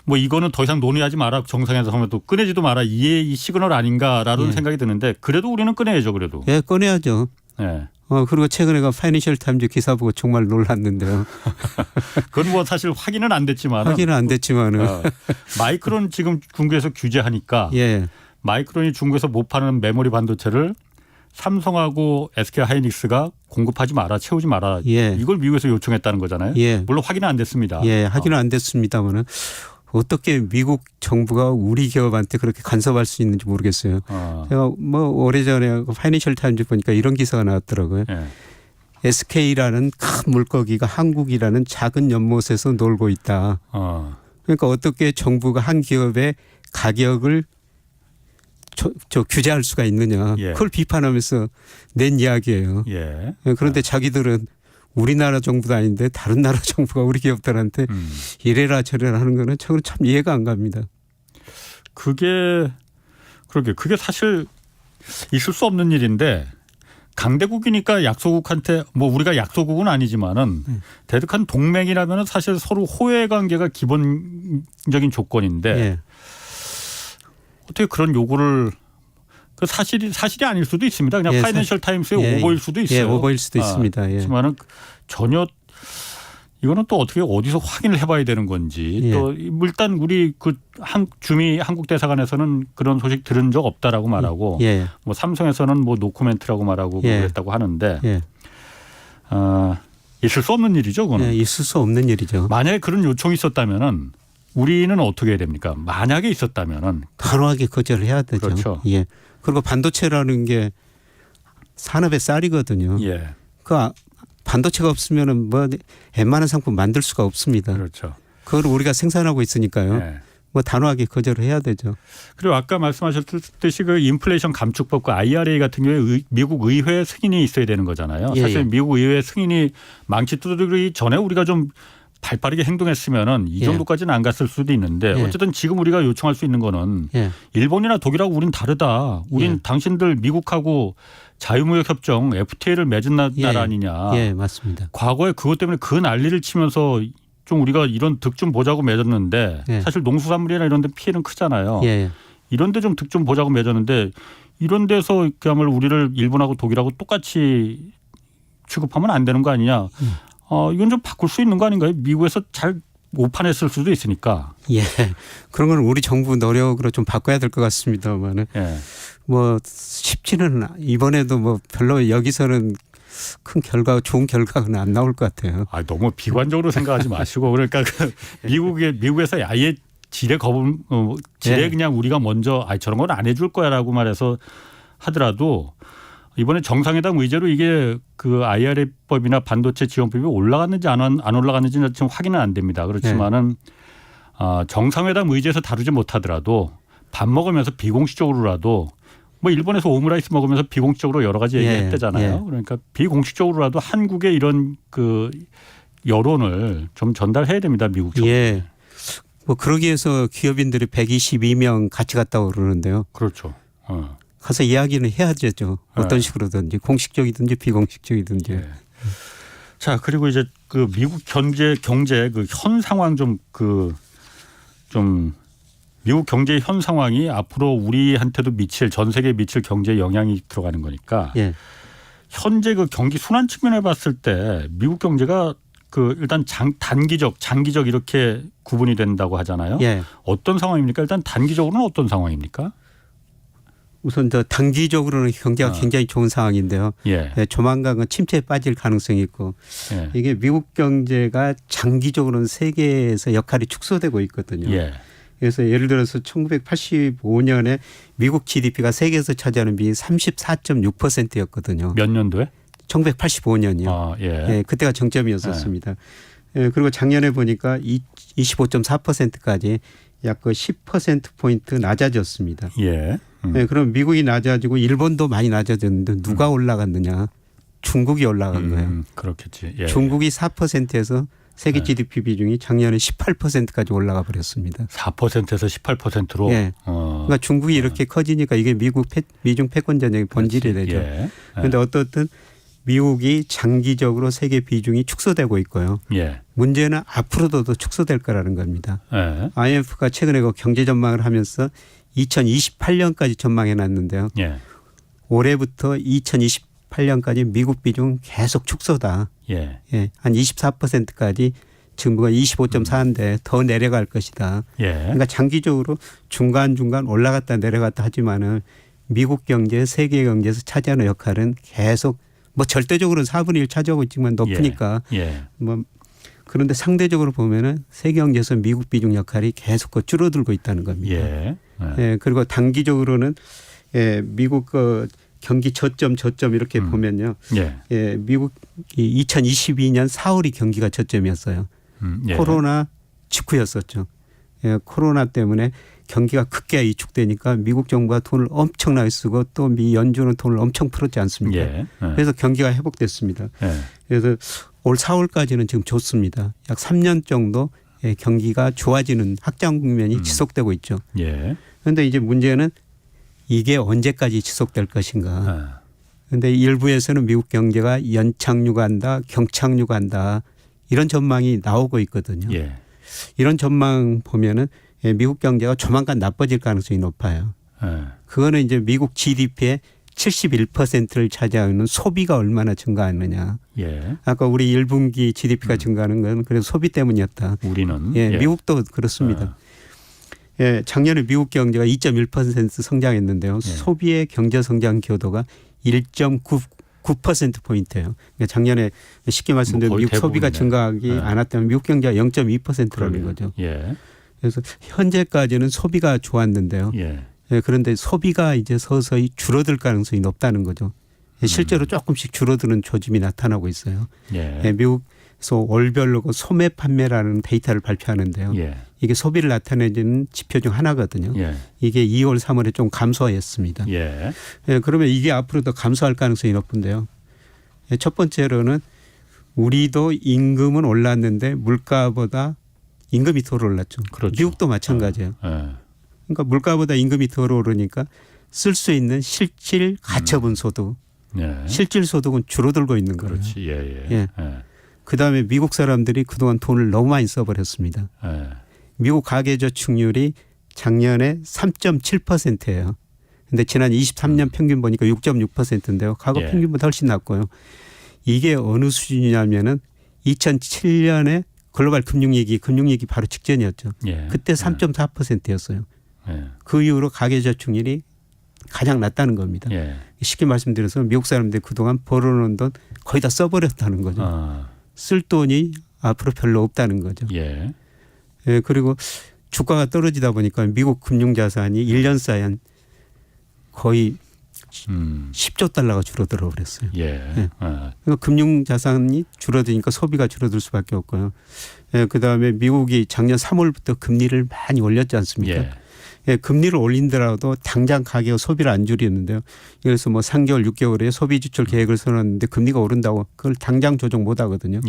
뭐 이거는 더 이상 논의하지 마라 정상에서 하면 또 꺼내지도 마라 이 시그널 아닌가라는 생각이 드는데 그래도 우리는 꺼내야죠, 그래도. 예, 꺼내야죠. 예. 그리고 최근에 파이낸셜 타임즈 기사 보고 정말 놀랐는데요. 그건 뭐 사실 확인은 안 됐지만은. 마이크론 지금 중국에서 규제하니까. 마이크론이 중국에서 못 파는 메모리 반도체를 삼성하고 SK 하이닉스가 공급하지 마라, 채우지 마라. 이걸 미국에서 요청했다는 거잖아요. 물론 확인은 안 됐습니다. 확인은 안 됐습니다만은 어떻게 미국 정부가 우리 기업한테 그렇게 간섭할 수 있는지 모르겠어요. 제가 뭐 오래전에 파이낸셜 타임즈 보니까 이런 기사가 나왔더라고요. SK라는 큰 물고기가 한국이라는 작은 연못에서 놀고 있다. 그러니까 어떻게 정부가 한 기업의 가격을 규제할 수가 있느냐. 그걸 비판하면서 낸 이야기예요. 그런데 자기들은 우리나라 정부도 아닌데 다른 나라 정부가 우리 기업들한테 이래라 저래라 하는 거는 저는 참 이해가 안 갑니다. 그게 사실 있을 수 없는 일인데 강대국이니까 약소국한테 뭐 우리가 약소국은 아니지만은 대득한 동맹이라면 사실 서로 호혜 관계가 기본적인 조건인데 어떻게 그런 요구를 사실이 아닐 수도 있습니다. 그냥 파이낸셜 타임스의 오보일 수도 있어요. 오보일 수도 있습니다. 하지만은 전혀 이거는 또 어떻게 어디서 확인을 해봐야 되는 건지 또 일단 우리 주미 한국 대사관에서는 그런 소식 들은 적 없다라고 말하고 뭐 삼성에서는 뭐 노코멘트라고 말하고 그랬다고 하는데 있을 수 없는 일이죠, 그거는. 있을 수 없는 일이죠. 만약에 그런 요청이 있었다면은 우리는 어떻게 해야 됩니까? 만약에 있었다면은 단호하게 거절을 해야 되죠. 그렇죠. 그리고 반도체라는 게 산업의 쌀이거든요. 그 반도체가 없으면은 뭐 웬만한 상품 만들 수가 없습니다. 그렇죠. 그걸 우리가 생산하고 있으니까요. 뭐 단호하게 거절을 해야 되죠. 그리고 아까 말씀하셨듯이 그 인플레이션 감축법과 IRA 같은 경우에 미국 의회 승인이 있어야 되는 거잖아요. 사실 미국 의회 승인이 망치 두드리기 전에 우리가 좀 발빠르게 행동했으면은 이 정도까지는 안 갔을 수도 있는데 어쨌든 지금 우리가 요청할 수 있는 거는 일본이나 독일하고 우린 다르다. 우린 당신들 미국하고 자유무역 협정 FTA를 맺은 나라 아니냐. 맞습니다. 과거에 그것 때문에 그 난리를 치면서 좀 우리가 이런 득 좀 보자고 맺었는데 사실 농수산물이나 이런 데 피해는 크잖아요. 이런 데 좀 득 좀 보자고 맺었는데 이런 데서 그야말로 우리를 일본하고 독일하고 똑같이 취급하면 안 되는 거 아니냐. 이건 좀 바꿀 수 있는 거 아닌가요? 미국에서 잘 오판했을 수도 있으니까. 그런 건 우리 정부 노력으로 좀 바꿔야 될 것 같습니다만은 뭐 쉽지는 이번에도 뭐 별로 여기서는 큰 좋은 결과는 안 나올 것 같아요. 너무 비관적으로 생각하지 마시고 그러니까 미국에서 아예 지레 그냥 우리가 먼저 저런 건 안 해줄 거야라고 말해서 하더라도 이번에 정상회담 의제로 이게 그 IRA법이나 반도체 지원법이 올라갔는지 안 올라갔는지는 지금 확인은 안 됩니다. 그렇지만은 정상회담 의제에서 다루지 못하더라도 밥 먹으면서 비공식적으로라도 뭐 일본에서 오므라이스 먹으면서 비공식적으로 여러 가지 얘기했대잖아요. 그러니까 비공식적으로라도 한국의 이런 그 여론을 좀 전달해야 됩니다. 미국 정부. 뭐 그러기 위해서 기업인들이 122명 같이 갔다고 그러는데요. 그렇죠. 가서 이야기는 해야 되죠. 어떤 식으로든지 공식적이든지 비공식적이든지. 자, 그리고 이제 그 미국 경제 그 현 상황 좀 미국 경제 현 상황이 앞으로 우리한테도 미칠 전 세계에 미칠 경제에 영향이 들어가는 거니까 예. 현재 그 경기 순환 측면에 봤을 때 미국 경제가 그 일단 단기적, 장기적 이렇게 구분이 된다고 하잖아요. 예. 어떤 상황입니까? 일단 단기적으로는 어떤 상황입니까? 우선 단기적으로는 경기가 굉장히 좋은 상황인데요. 예. 예, 조만간 침체에 빠질 가능성이 있고 예. 이게 미국 경제가 장기적으로는 세계에서 역할이 축소되고 있거든요. 예. 그래서 예를 들어서 1985년에 미국 GDP가 세계에서 차지하는 비율이 34.6%였거든요. 몇 년도에? 1985년이요. 아, 예. 예, 그때가 정점이었었습니다. 예, 그리고 작년에 보니까 25.4%까지 약 그 10%포인트 낮아졌습니다. 예. 예, 그럼 미국이 낮아지고 일본도 많이 낮아졌는데 누가 올라갔느냐? 중국이 올라간 거예요. 그렇겠지. 예. 중국이 4%에서 세계 GDP 비중이 작년에 18%까지 올라가 버렸습니다. 4%에서 18%로. 예. 그러니까 중국이 이렇게 커지니까 이게 미중 패권 전쟁의 본질이 되죠. 예. 그런데 어떻든 미국이 장기적으로 세계 비중이 축소되고 있고요. 예. 문제는 앞으로도 더 축소될 거라는 겁니다. 예. IMF가 최근에 그 경제 전망을 하면서 2028년까지 전망해 놨는데요. 예. 올해부터 2028년까지 미국 비중 계속 축소다. 예. 예, 한 24%까지 지금보다 25.4인데 더 내려갈 것이다. 예. 그러니까 장기적으로 중간중간 올라갔다 내려갔다 하지만은 미국 경제, 세계 경제에서 차지하는 역할은 계속 뭐 절대적으로는 4분의 1 차지하고 있지만 높으니까 예. 뭐 그런데 상대적으로 보면은 세계 경제에서 미국 비중 역할이 계속 줄어들고 있다는 겁니다. 예. 예, 그리고 단기적으로는 예, 미국 그 경기 저점 이렇게 보면요. 예. 예, 미국 2022년 4월이 경기가 저점이었어요. 예. 코로나 직후였었죠. 예, 코로나 때문에 경기가 극기가 위축되니까 미국 정부가 돈을 엄청나게 쓰고 또 미 연준은 돈을 엄청 풀었지 않습니까? 예. 그래서 경기가 회복됐습니다. 예. 그래서 올 4월까지는 지금 좋습니다. 약 3년 정도 예, 경기가 좋아지는 확장 국면이 지속되고 있죠. 예. 그런데 이제 문제는 이게 언제까지 지속될 것인가. 그런데 일부에서는 미국 경제가 연착륙 한다, 경착륙 한다 이런 전망이 나오고 있거든요. 예. 이런 전망 보면은 예, 미국 경제가 조만간 나빠질 가능성이 높아요. 예. 그거는 이제 미국 GDP의 71%를 차지하는 소비가 얼마나 증가하느냐. 예. 아까 우리 1분기 GDP가 증가하는 건 그래서 소비 때문이었다. 우리는 예, 미국도 그렇습니다. 예, 작년에 미국 경제가 2.1% 성장했는데요. 소비의 경제 성장 기여도가 1.9%포인트예요. 그러니까 작년에 쉽게 말씀드리면 미국 소비가 증가하지 않았다면 미국 경제가 0.2%라는 거죠. 예. 그래서 현재까지는 소비가 좋았는데요. 예. 예, 그런데 소비가 이제 서서히 줄어들 가능성이 높다는 거죠. 실제로 조금씩 줄어드는 조짐이 나타나고 있어요. 예. 예, 미국에서 월별로 소매 판매라는 데이터를 발표하는데요. 예. 이게 소비를 나타내는 지표 중 하나거든요. 예. 이게 2월, 3월에 좀 감소했습니다. 예. 예, 그러면 이게 앞으로 더 감소할 가능성이 높은데요. 예, 첫 번째로는 우리도 임금은 올랐는데 물가보다 임금이 덜 올랐죠. 그렇죠. 미국도 마찬가지예요. 그러니까 물가보다 임금이 덜 오르니까 쓸 수 있는 실질 가처분 소득, 실질 소득은 줄어들고 있는 거예요. 그렇지. 예. 예. 그다음에 미국 사람들이 그동안 돈을 너무 많이 써버렸습니다. 미국 가계저축률이 작년에 3.7%예요. 근데 지난 23년 평균 보니까 6.6%인데요. 과거 평균보다 훨씬 낮고요. 이게 어느 수준이냐면은 2007년에 글로벌 금융위기 바로 직전이었죠. 그때 3.4%였어요. 그 이후로 가계저축률이 가장 낮다는 겁니다. 쉽게 말씀드려서 미국 사람들이 그동안 벌어놓은 돈 거의 다 써버렸다는 거죠. 쓸 돈이 앞으로 별로 없다는 거죠. 예, 그리고 주가가 떨어지다 보니까 미국 금융자산이 1년 사이 한 거의 10조 달러가 줄어들어 버렸어요. 그러니까 금융자산이 줄어드니까 소비가 줄어들 수밖에 없고요. 그다음에 미국이 작년 3월부터 금리를 많이 올렸지 않습니까? 금리를 올린더라도 당장 가계가 소비를 안 줄이는데요. 그래서 뭐 3개월, 6개월에 소비 지출 계획을 세웠는데 금리가 오른다고 그걸 당장 조정 못 하거든요.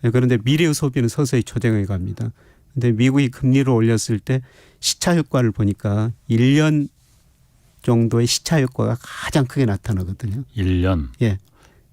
그런데 미래의 소비는 서서히 조정해 갑니다. 그런데 미국이 금리를 올렸을 때 시차 효과를 보니까 1년 정도의 시차 효과가 가장 크게 나타나거든요. 1년. 예.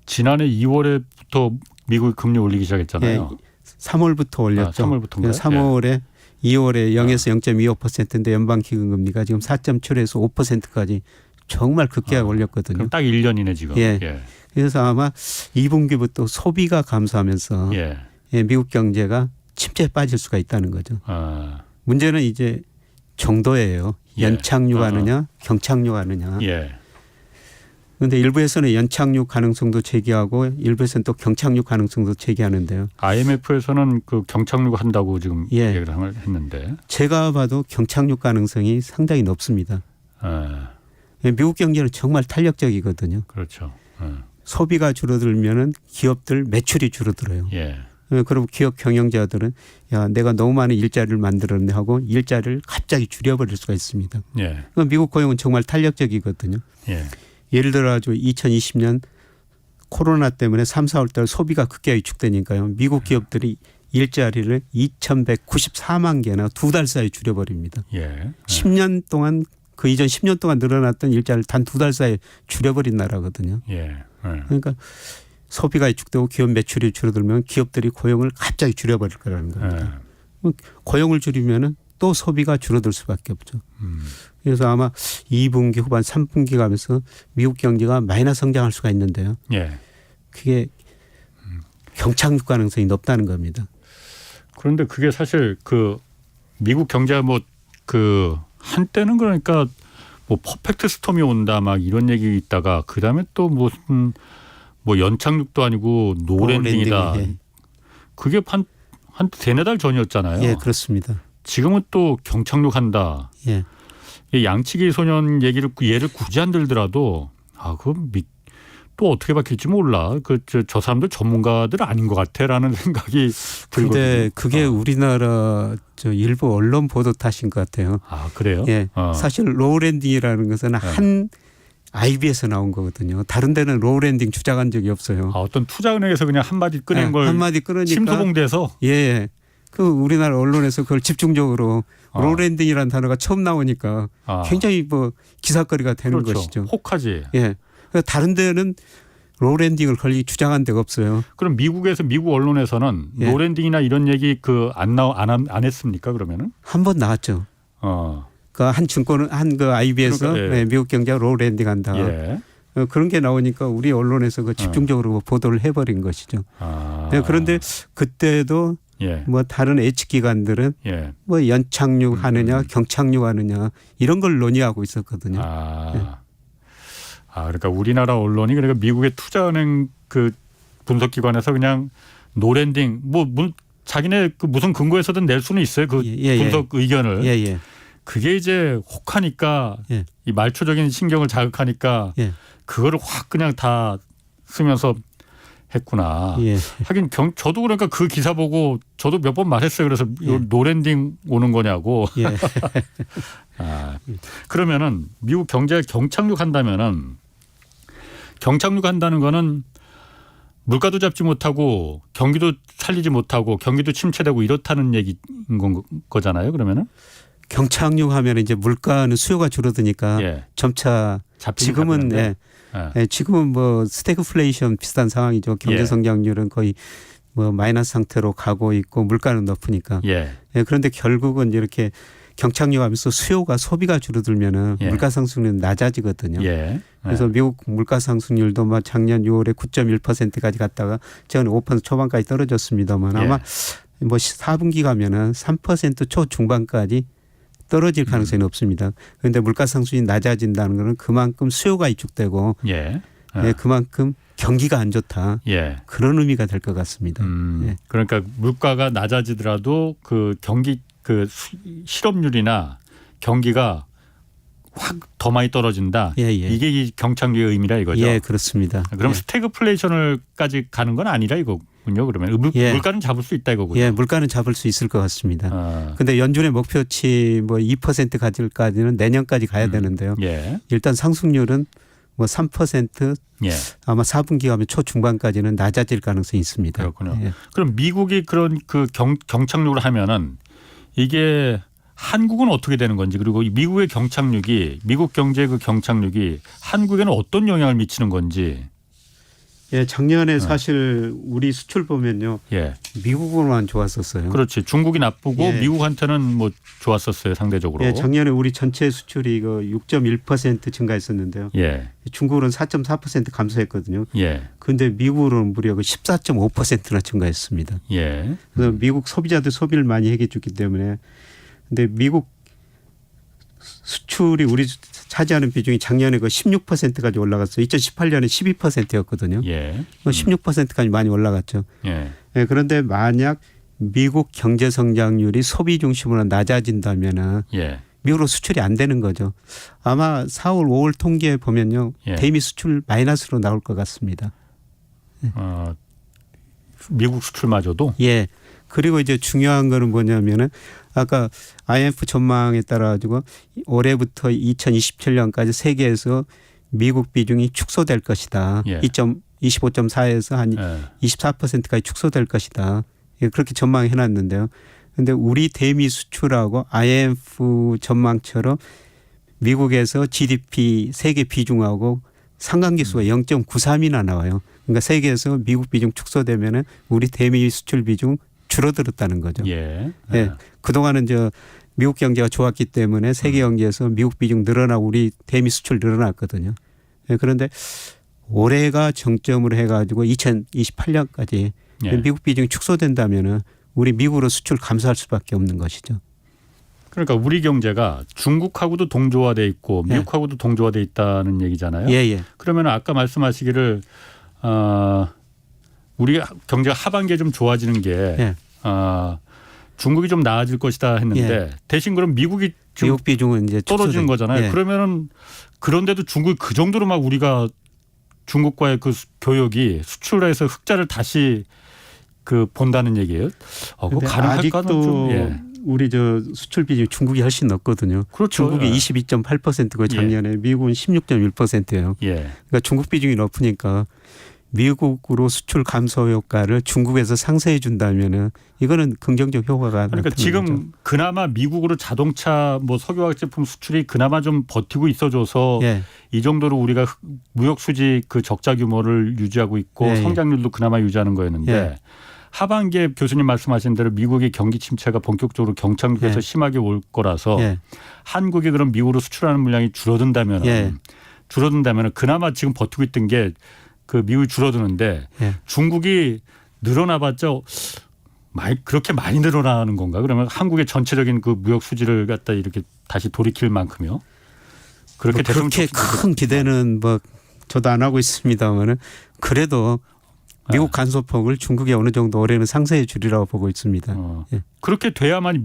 지난해 2월에부터 미국이 금리 올리기 시작했잖아요. 3월부터 올렸죠. 3월부터인가요? 3월에 2월에 0에서 0.25%인데 연방 기금금리가 지금 4.7에서 5%까지 정말 급격하게 올렸거든요. 그럼 딱 1년이네 지금. 예. 예. 그래서 아마 2분기부터 소비가 감소하면서 예. 예, 미국 경제가 침체에 빠질 수가 있다는 거죠. 아. 문제는 이제 정도예요. 예. 연착륙하느냐 경착륙하느냐. 예. 그런데 일부에서는 연착륙 가능성도 제기하고 일부에서는 또 경착륙 가능성도 제기하는데요. IMF에서는 그 경착륙 한다고 지금 예. 얘기를 했는데. 제가 봐도 경착륙 가능성이 상당히 높습니다. 아. 미국 경제는 정말 탄력적이거든요. 그렇죠. 소비가 줄어들면은 기업들 매출이 줄어들어요. 예. 그럼 기업 경영자들은 야 내가 너무 많은 일자리를 만들었네 하고 일자리를 갑자기 줄여버릴 수가 있습니다. 예. 미국 고용은 정말 탄력적이거든요. 예. 예를 들어 가지고 2020년 코로나 때문에 3, 4월 달 소비가 급격히 위축되니까요. 미국 기업들이 일자리를 2,194만 개나 2달 사이에 줄여버립니다. 예. 10년 동안 그 이전 10년 동안 늘어났던 일자리를 단 2달 사이에 줄여버린 나라거든요. 예. 그러니까 소비가 위축되고 기업 매출이 줄어들면 기업들이 고용을 갑자기 줄여버릴 거라는 겁니다. 고용을 줄이면은 또 소비가 줄어들 수밖에 없죠. 그래서 아마 2분기 후반 3분기 가면서 미국 경제가 마이너스 성장할 수가 있는데요. 예. 그게 경착륙 가능성이 높다는 겁니다. 그런데 그게 사실 그 미국 경제가 뭐 그 한때는 그러니까 뭐 퍼펙트 스톰이 온다 막 이런 얘기 있다가 그다음에 또 무슨 뭐 연착륙도 아니고 노랜딩이다. 예. 그게 한 세네 달 전이었잖아요. 예, 그렇습니다. 지금은 또 경착륙한다. 예. 양치기 소년 예를 굳이 안 들더라도 또 어떻게 바뀔지 몰라. 저 사람들 전문가들 아닌 것 같아라는 생각이 들거든요. 그런데 그게 우리나라 일부 언론 보도 탓인 것 같아요. 아 그래요? 예. 사실 로우랜딩이라는 것은 한 IB에서 나온 거거든요. 다른 데는 로우랜딩 주장한 적이 없어요. 어떤 투자은행에서 그냥 한마디 꺼낸 걸 한마디 끊으니까 침소봉돼서 예. 그 우리나라 언론에서 그걸 집중적으로 로우랜딩이라는 단어가 처음 나오니까 굉장히 뭐 기사거리가 되는 그렇죠. 것이죠. 혹하지. 예. 다른 데는 로우랜딩을 걸리 주장한 데가 없어요. 그럼 미국 언론에서는 예. 로우랜딩이나 이런 얘기 안 했습니까? 그러면은 한 번 나왔죠. 그 한 증권은 그 IB에서 그러니까, 예. 미국 경제가 로우랜딩한다. 예. 그런 게 나오니까 우리 언론에서 그 집중적으로 보도를 해버린 것이죠. 네, 그런데 그때도 예. 뭐 다른 H 기관들은 예. 뭐 연착륙하느냐 경착륙하느냐 이런 걸 논의하고 있었거든요. 그러니까 우리나라 언론이 그러니까 미국의 투자은행 그 분석기관에서 그냥 노랜딩 자기네 그 무슨 근거에서든 낼 수는 있어요. 그 분석 의견을. 예. 그게 이제 혹하니까 이 말초적인 신경을 자극하니까 그거를 확 그냥 다 쓰면서 했구나. 예. 하긴 저도 그러니까 그 기사 보고 저도 몇 번 말했어요. 그래서 노랜딩 오는 거냐고. 예. 그러면은 미국 경제가 경착륙한다면은 경착륙한다는 거는 물가도 잡지 못하고 경기도 살리지 못하고 경기도 침체되고 이렇다는 얘기인 거잖아요. 그러면은 경착륙하면 이제 물가는 수요가 줄어드니까 점차 지금은 지금은 뭐 스태그플레이션 비슷한 상황이죠. 경제 성장률은 거의 뭐 마이너스 상태로 가고 있고 물가는 높으니까. 그런데 결국은 이렇게 경착륙하면서 소비가 줄어들면은 물가 상승률은 낮아지거든요. 그래서 미국 물가 상승률도 뭐 작년 6월에 9.1%까지 갔다가 최근 5% 초반까지 떨어졌습니다만 아마 뭐 4분기 가면은 3% 초중반까지 떨어질 가능성이 높습니다. 그런데 물가 상승이 낮아진다는 것은 그만큼 수요가 위축되고 그만큼 경기가 안 좋다. 그런 의미가 될 것 같습니다. 그러니까 물가가 낮아지더라도 그 경기 그 실업률이나 경기가 확 더 많이 떨어진다. 이게 이 경착륙의 의미라 이거죠. 예, 그렇습니다. 그럼 스태그플레이션을까지 가는 건 아니라 이거군요. 그러면 물가는 잡을 수 있다 이거군요. 예, 물가는 잡을 수 있을 것 같습니다. 그런데 연준의 목표치 뭐 2% 가질까지는 내년까지 가야 되는데요. 일단 상승률은 뭐 3% 아마 4분기 가면 초중반까지는 낮아질 가능성이 있습니다. 그렇군요. 그럼 미국이 그런 그 경착륙을 하면은 이게 한국은 어떻게 되는 건지 그리고 미국의 경착륙이 미국 경제의 그 경착륙이 한국에는 어떤 영향을 미치는 건지. 예, 작년에 사실 우리 수출 보면요. 예. 미국으로만 좋았었어요. 그렇지. 중국이 나쁘고 예. 미국한테는 뭐 좋았었어요, 상대적으로. 예, 작년에 우리 전체 수출이 이거 6.1% 증가했었는데요. 예. 중국으로는 4.4% 감소했거든요. 예. 그런데 미국으로는 무려 14.5%나 증가했습니다. 예. 그래서 미국 소비자들 소비를 많이 해결해 줬기 때문에 근데 미국 수출이 우리 차지하는 비중이 작년에 그 16%까지 올라갔어요. 2018년에 12%였거든요. 예. 16%까지 많이 올라갔죠. 예. 예, 그런데 만약 미국 경제 성장률이 소비 중심으로 낮아진다면은 예. 미국으로 수출이 안 되는 거죠. 아마 4월, 5월 통계에 보면요. 예. 대미 수출 마이너스로 나올 것 같습니다. 미국 수출마저도. 예. 그리고 이제 중요한 거는 뭐냐면은 아까 IMF 전망에 따라 가지고 올해부터 2027년까지 세계에서 미국 비중이 축소될 것이다. 예. 25.4에서 한 예. 24%까지 축소될 것이다. 예, 그렇게 전망해 놨는데요. 그런데 우리 대미 수출하고 IMF 전망처럼 미국에서 GDP 세계 비중하고 상관계수가 0.93이나 나와요. 그러니까 세계에서 미국 비중 축소되면은 우리 대미 수출 비중 줄어들었다는 거죠. 예. 예. 그동안은 미국 경제가 좋았기 때문에 세계 경제에서 미국 비중 늘어나고 우리 대미 수출 늘어났거든요. 예. 그런데 올해가 정점으로 해가지고 2028년까지 예. 미국 비중이 축소된다면은 우리 미국으로 수출 감소할 수밖에 없는 것이죠. 그러니까 우리 경제가 중국하고도 동조화돼 있고 미국하고도 동조화돼 있다는 얘기잖아요. 예. 그러면 아까 말씀하시기를 우리 경제가 하반기에 좀 좋아지는 게 예. 중국이 좀 나아질 것이다 했는데 대신 그럼 미국이 지금 미국 비중은 이제 떨어지는 거잖아요. 예. 그러면은 그런데도 중국이 그 정도로 막 우리가 중국과의 그 교역이 수출에서 흑자를 다시 그 본다는 얘기예요. 그거 가능할까는 아직도 좀. 예. 우리 수출 비중이 중국이 훨씬 높거든요. 그렇죠. 중국이 예. 22.8%고 작년에 미국은 16.1%예요. 예. 그러니까 중국 비중이 높으니까 미국으로 수출 감소 효과를 중국에서 상쇄해 준다면은 이거는 긍정적 효과가 그러니까 나타나는 지금 거죠. 그나마 미국으로 자동차 뭐 석유화학 제품 수출이 그나마 좀 버티고 있어줘서 예. 이 정도로 우리가 무역 수지 그 적자 규모를 유지하고 있고 예. 성장률도 그나마 유지하는 거였는데 예. 하반기에 교수님 말씀하신 대로 미국의 경기 침체가 본격적으로 경착륙해서 예. 심하게 올 거라서 예. 한국이 그럼 미국으로 수출하는 물량이 줄어든다면 예. 그나마 지금 버티고 있던 게 그 미국이 줄어드는데 예. 중국이 늘어나봤자 그렇게 많이 늘어나는 건가? 그러면 한국의 전체적인 그 무역 수지를 갖다 이렇게 다시 돌이킬 만큼요? 그렇게 됐으면 그렇게 좋겠는데. 큰 기대는 뭐 저도 안 하고 있습니다만은 그래도 미국 간소폭을 중국이 어느 정도 올해는 상쇄해 주리라고 보고 있습니다. 예. 그렇게 돼야만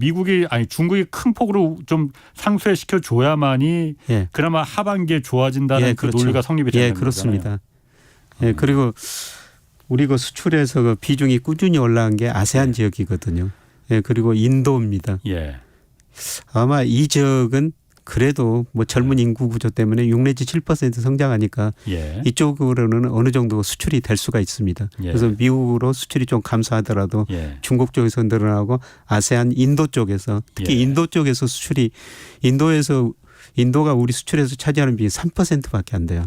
중국이 큰 폭으로 좀 상쇄시켜 줘야만이 예. 그나마 하반기에 좋아진다는 예, 그 그렇죠. 논리가 성립이 되는 예, 거잖아요. 그렇습니다. 예, 그리고 우리 그 수출에서 그 비중이 꾸준히 올라간 게 아세안 지역이거든요. 예, 그리고 인도입니다. 예. 아마 이 지역은 그래도 뭐 젊은 인구 구조 때문에 6 내지 7% 성장하니까 예. 이쪽으로는 어느 정도 수출이 될 수가 있습니다. 예. 그래서 미국으로 수출이 좀 감소하더라도 예. 중국 쪽에서 늘어나고 아세안 인도 쪽에서 특히 예. 인도 쪽에서 수출이 인도가 우리 수출에서 차지하는 비율이 3%밖에 안 돼요.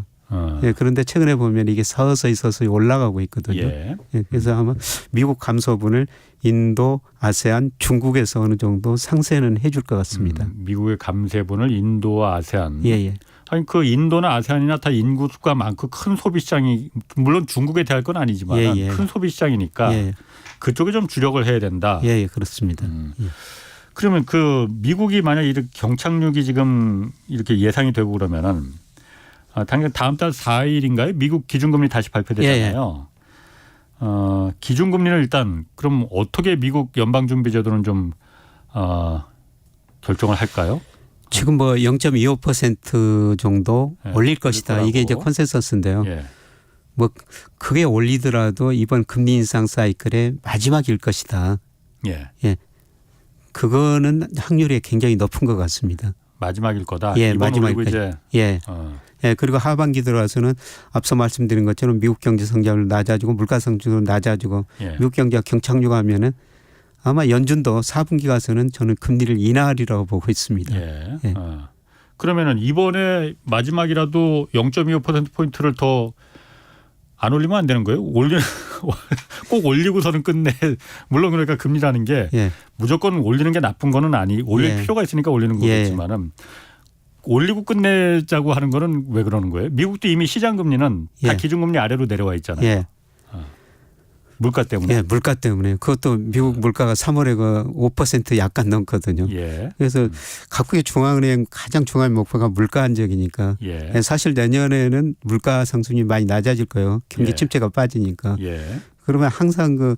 예, 그런데 최근에 보면 이게 서서히 올라가고 있거든요. 예. 예, 그래서 아마 미국 감소분을 인도, 아세안, 중국에서 어느 정도 상쇄는 해줄 것 같습니다. 미국의 감세분을 인도와 아세안. 예. 아니 그 인도나 아세안이나 다 인구수가 많고 큰 소비 시장이 물론 중국에 대할 건 아니지만 예. 큰 소비 시장이니까 예. 그쪽에 좀 주력을 해야 된다. 예, 그렇습니다. 예. 그러면 그 미국이 만약 이렇게 경착륙이 지금 이렇게 예상이 되고 그러면은 당장 다음 달 4일인가요? 미국 기준금리 다시 발표되잖아요. 기준금리를 일단 그럼 어떻게 미국 연방준비제도는 좀 결정을 할까요? 지금 뭐 0.25% 정도 예, 올릴 것이다. 거라고. 이게 이제 컨센서스인데요. 예. 뭐 그게 올리더라도 이번 금리 인상 사이클의 마지막일 것이다. 예. 예. 그거는 확률이 굉장히 높은 것 같습니다. 마지막일 거다. 예, 이번 올리고 마지막일 이제 예. 예, 그리고 하반기 들어와서는 앞서 말씀드린 것처럼 미국 경제 성장률 낮아지고 물가 성장률 낮아지고 예. 미국 경제가 경착륙하면은 아마 연준도 4분기 가서는 저는 금리를 인하하리라고 보고 있습니다. 예. 예. 그러면은 이번에 마지막이라도 0.25%포인트를 더 안 올리면 안 되는 거예요? 꼭 올리고서는 끝내. 물론 그러니까 금리라는 게 예. 무조건 올리는 게 나쁜 거는 올릴 예. 필요가 있으니까 올리는 거겠지만은 올리고 끝내자고 하는 거는 왜 그러는 거예요? 미국도 이미 시장 금리는 다 예. 기준금리 아래로 내려와 있잖아요. 예. 물가 때문에. 예, 물가 때문에. 그것도 미국 물가가 3월에 그 5% 약간 넘거든요. 예. 그래서 각국의 중앙은행 가장 중요한 목표가 물가 안정이니까 예. 사실 내년에는 물가 상승이 많이 낮아질 거예요. 경기 예. 침체가 빠지니까. 예. 그러면 항상 그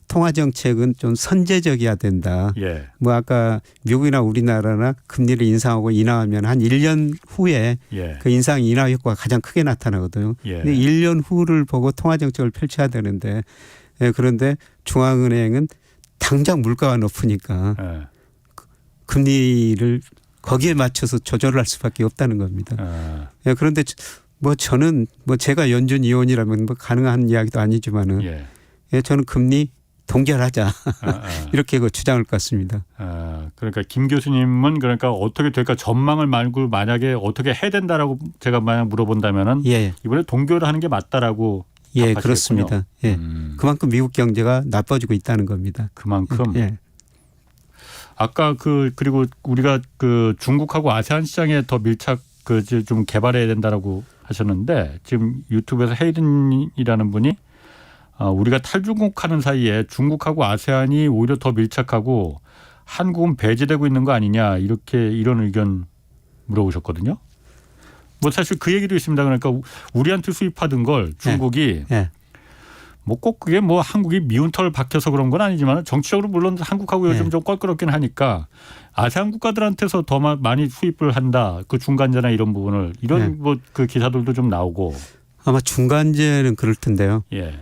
통화 정책은 좀 선제적이어야 된다. 예. 뭐 아까 미국이나 우리나라나 금리를 인상하고 인하하면 한 1년 후에 예. 그 인상 인하 효과가 가장 크게 나타나거든요. 예. 근데 1년 후를 보고 통화 정책을 펼쳐야 되는데 그런데 중앙은행은 당장 물가가 높으니까 예. 금리를 거기에 맞춰서 조절할 수밖에 없다는 겁니다. 그런데 뭐 저는 뭐 제가 연준 위원이라면 뭐 가능한 이야기도 아니지만은 저는 금리 동결하자 이렇게 그 주장을 갖습니다. 그러니까 김 교수님은 그러니까 어떻게 될까 전망을 말고 만약에 어떻게 해야 된다라고 제가 만약 물어본다면은 이번에 동결하는 게 맞다라고 예, 답하시겠군요. 그렇습니다. 예, 그만큼 미국 경제가 나빠지고 있다는 겁니다. 그만큼. 예. 아까 그리고 우리가 그 중국하고 아세안 시장에 더 밀착 좀 개발해야 된다라고 하셨는데 지금 유튜브에서 헤이든이라는 분이 우리가 탈중국하는 사이에 중국하고 아세안이 오히려 더 밀착하고 한국은 배제되고 있는 거 아니냐 이런 의견 물어보셨거든요. 뭐 사실 그 얘기도 있습니다. 그러니까 우리한테 수입하던 걸 중국이 뭐 꼭 그게 뭐 한국이 미운 털 박혀서 그런 건 아니지만 정치적으로 물론 한국하고 요즘 좀 껄끄럽긴 하니까 아세안 국가들한테서 더 많이 수입을 한다. 그 중간재나 이런 부분을 이런 뭐 그 기사들도 좀 나오고 아마 중간재는 그럴 텐데요. 예.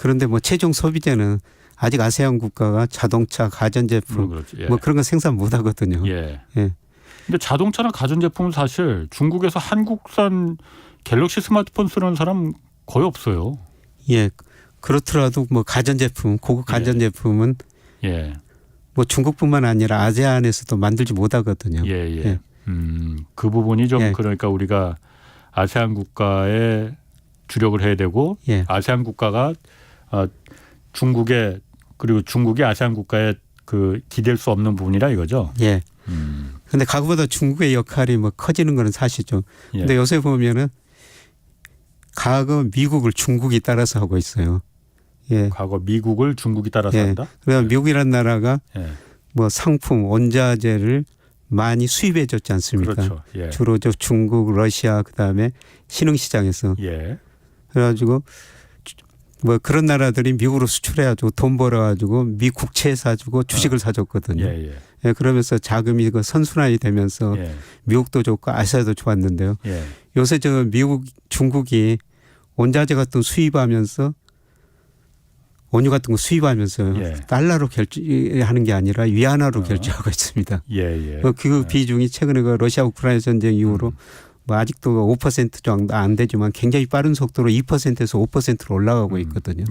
그런데 뭐 최종 소비재는 아직 아세안 국가가 자동차, 가전제품 뭐 그런 거 생산 못 하거든요. 예. 근데 자동차나 가전제품은 사실 중국에서 한국산 갤럭시 스마트폰 쓰는 사람 거의 없어요. 예. 그렇더라도 뭐 가전제품, 고급 가전제품은 뭐 중국뿐만 아니라 아세안에서도 만들지 못하거든요. 예. 그 부분이 좀 그러니까 우리가 아세안 국가에 주력을 해야 되고 아세안 국가가 중국에 그리고 중국이 아세안 국가에 그 기댈 수 없는 부분이라 이거죠. 예. 그런데 과거보다 중국의 역할이 뭐 커지는 건 사실이죠. 근데 요새 보면은 과거 미국을 중국이 따라서 하고 있어요. 예. 과거 미국을 중국이 따라서 한다. 그래서 미국이라는 나라가 뭐 상품, 원자재를 많이 수입해 줬지 않습니까? 그렇죠. 주로 저 중국, 러시아 그다음에 신흥시장에서. 그래가지고 뭐 그런 나라들이 미국으로 수출해가지고 돈 벌어가지고 미 국채 사주고 주식을 사줬거든요. 그러면서 자금이 그 선순환이 되면서 미국도 좋고 아시아도 좋았는데요. 요새 저 미국, 중국이 원자재 같은 거 수입하면서 원유 같은 거 수입하면서 달러로 결제하는 게 아니라 위안화로 결제하고 있습니다. 그 비중이 최근에 그 러시아 우크라이나 전쟁 이후로 뭐 아직도 5% 정도 안 되지만 굉장히 빠른 속도로 2%에서 5%로 올라가고 있거든요.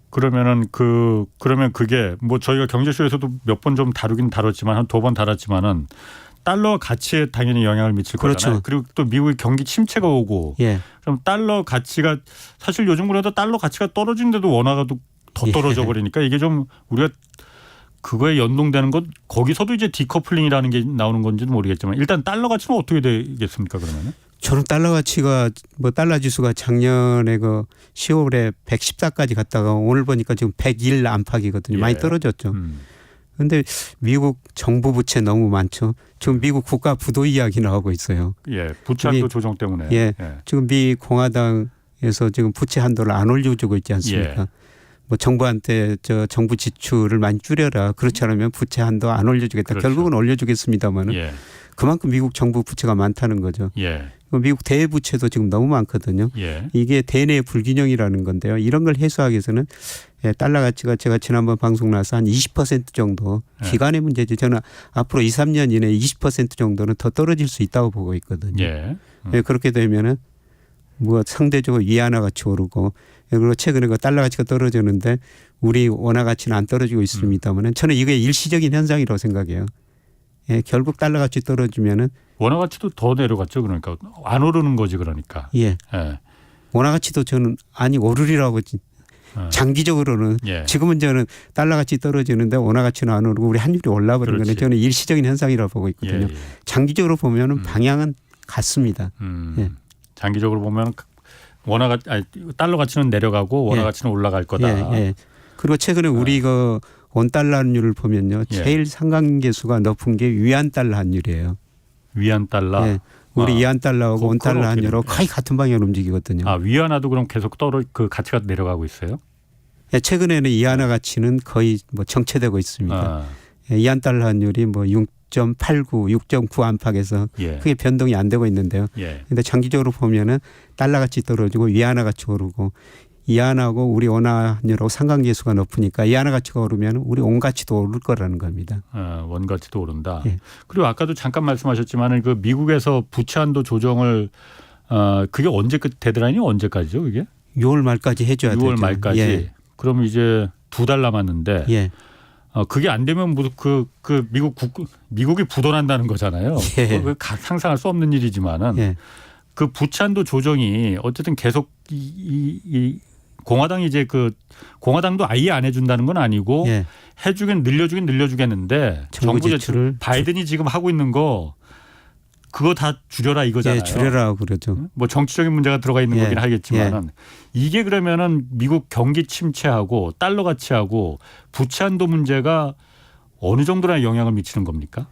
그러면은 그러면 그게 뭐 저희가 경제쇼에서도 몇 번 좀 다뤘지만 한 2번 다뤘지만은 달러 가치에 당연히 영향을 미칠 거잖아요. 그리고 또 미국의 경기 침체가 오고 그럼 달러 가치가 사실 요즘 그래도 달러 가치가 떨어지는데도 원화가 더 떨어져 버리니까 이게 좀 우리가 그거에 연동되는 것 거기서도 이제 디커플링이라는 게 나오는 건지는 모르겠지만 일단 달러 가치는 어떻게 되겠습니까 그러면은? 저는 달러 가치가 뭐 달러 지수가 작년에 그 10월에 114까지 갔다가 오늘 보니까 지금 101 안팎이거든요. 많이 떨어졌죠. 그런데 미국 정부 부채 너무 많죠. 지금 미국 국가 부도 이야기 나오고 있어요. 부채 한도 조정 때문에. 지금 미 공화당에서 지금 부채 한도를 안 올려주고 있지 않습니까? 뭐 정부한테 저 정부 지출을 많이 줄여라. 그렇지 않으면 부채 한도 안 올려주겠다. 결국은 올려주겠습니다만은 그만큼 미국 정부 부채가 많다는 거죠. 미국 대부채도 지금 너무 많거든요. 이게 대내 불균형이라는 건데요. 이런 걸 해소하기 위해서는 달러 가치가 제가 지난번 방송 나서 한 20% 정도 기간의 문제지. 저는 앞으로 2, 3년 이내에 20% 정도는 더 떨어질 수 있다고 보고 있거든요. 그렇게 되면은 뭐 상대적으로 위안화 가치 오르고 그리고 최근에 그 달러 가치가 떨어졌는데 우리 원화 가치는 안 떨어지고 있습니다만은 저는 이게 일시적인 현상이라고 생각해요. 결국 달러 가치 떨어지면은 원화 가치도 더 내려갔죠. 그러니까 안 오르는 거지 그러니까. 원화 가치도 저는 오르리라고 장기적으로는 예. 지금은 저는 달러 가치 떨어지는데 원화 가치는 안 오르고 우리 환율이 올라버리는 거는 저는 일시적인 현상이라고 보고 있거든요. 예, 예. 장기적으로 보면은 방향은 같습니다. 예. 장기적으로 보면 달러 가치는 내려가고 원화 예. 가치는 올라갈 거다. 예, 예. 그리고 최근에 우리 그 원달러 환율을 보면요. 예. 제일 상관계수가 높은 게 위안 달러 환율이에요. 위안 달러. 예. 우리 위안 달러하고 원달러 환율하고 되는데. 거의 같은 방향으로 움직이거든요. 위안화도 그럼 계속 그 가치가 내려가고 있어요? 예, 최근에는 이안화 가치는 거의 뭐 정체되고 있습니다. 예, 이안 달러 환율이 뭐 6.89, 6.9 안팎에서 예. 크게 변동이 안 되고 있는데요. 예. 근데 장기적으로 보면은 달러 가치 떨어지고 위안화 가치 오르고 이안하고 우리 원화 환율하고 상관계수가 높으니까 이안화 가치가 오르면 우리 원 가치도 오를 거라는 겁니다. 원 가치도 오른다. 예. 그리고 아까도 잠깐 말씀하셨지만 그 미국에서 부채 한도 조정을 그게 언제 데드라인이 언제까지죠? 그게 6월 말까지 해줘야 되죠. 6월 말까지. 예. 그럼 이제 2달 남았는데 예. 그게 안 되면 미국이 부도난다는 거잖아요. 예. 상상할 수 없는 일이지만은 예. 그 부채 한도 조정이 어쨌든 계속 이 공화당이 이제 공화당도 아예 안 해준다는 건 아니고 예. 늘려주겠는데 정부 지출을 바이든이 지금 하고 있는 거 그거 다 줄여라 이거잖아요. 예, 줄여라 그러죠. 뭐 정치적인 문제가 들어가 있는 예. 거긴 하겠지만은 이게 그러면은 미국 경기 침체하고 달러 가치하고 부채 한도 문제가 어느 정도나 영향을 미치는 겁니까?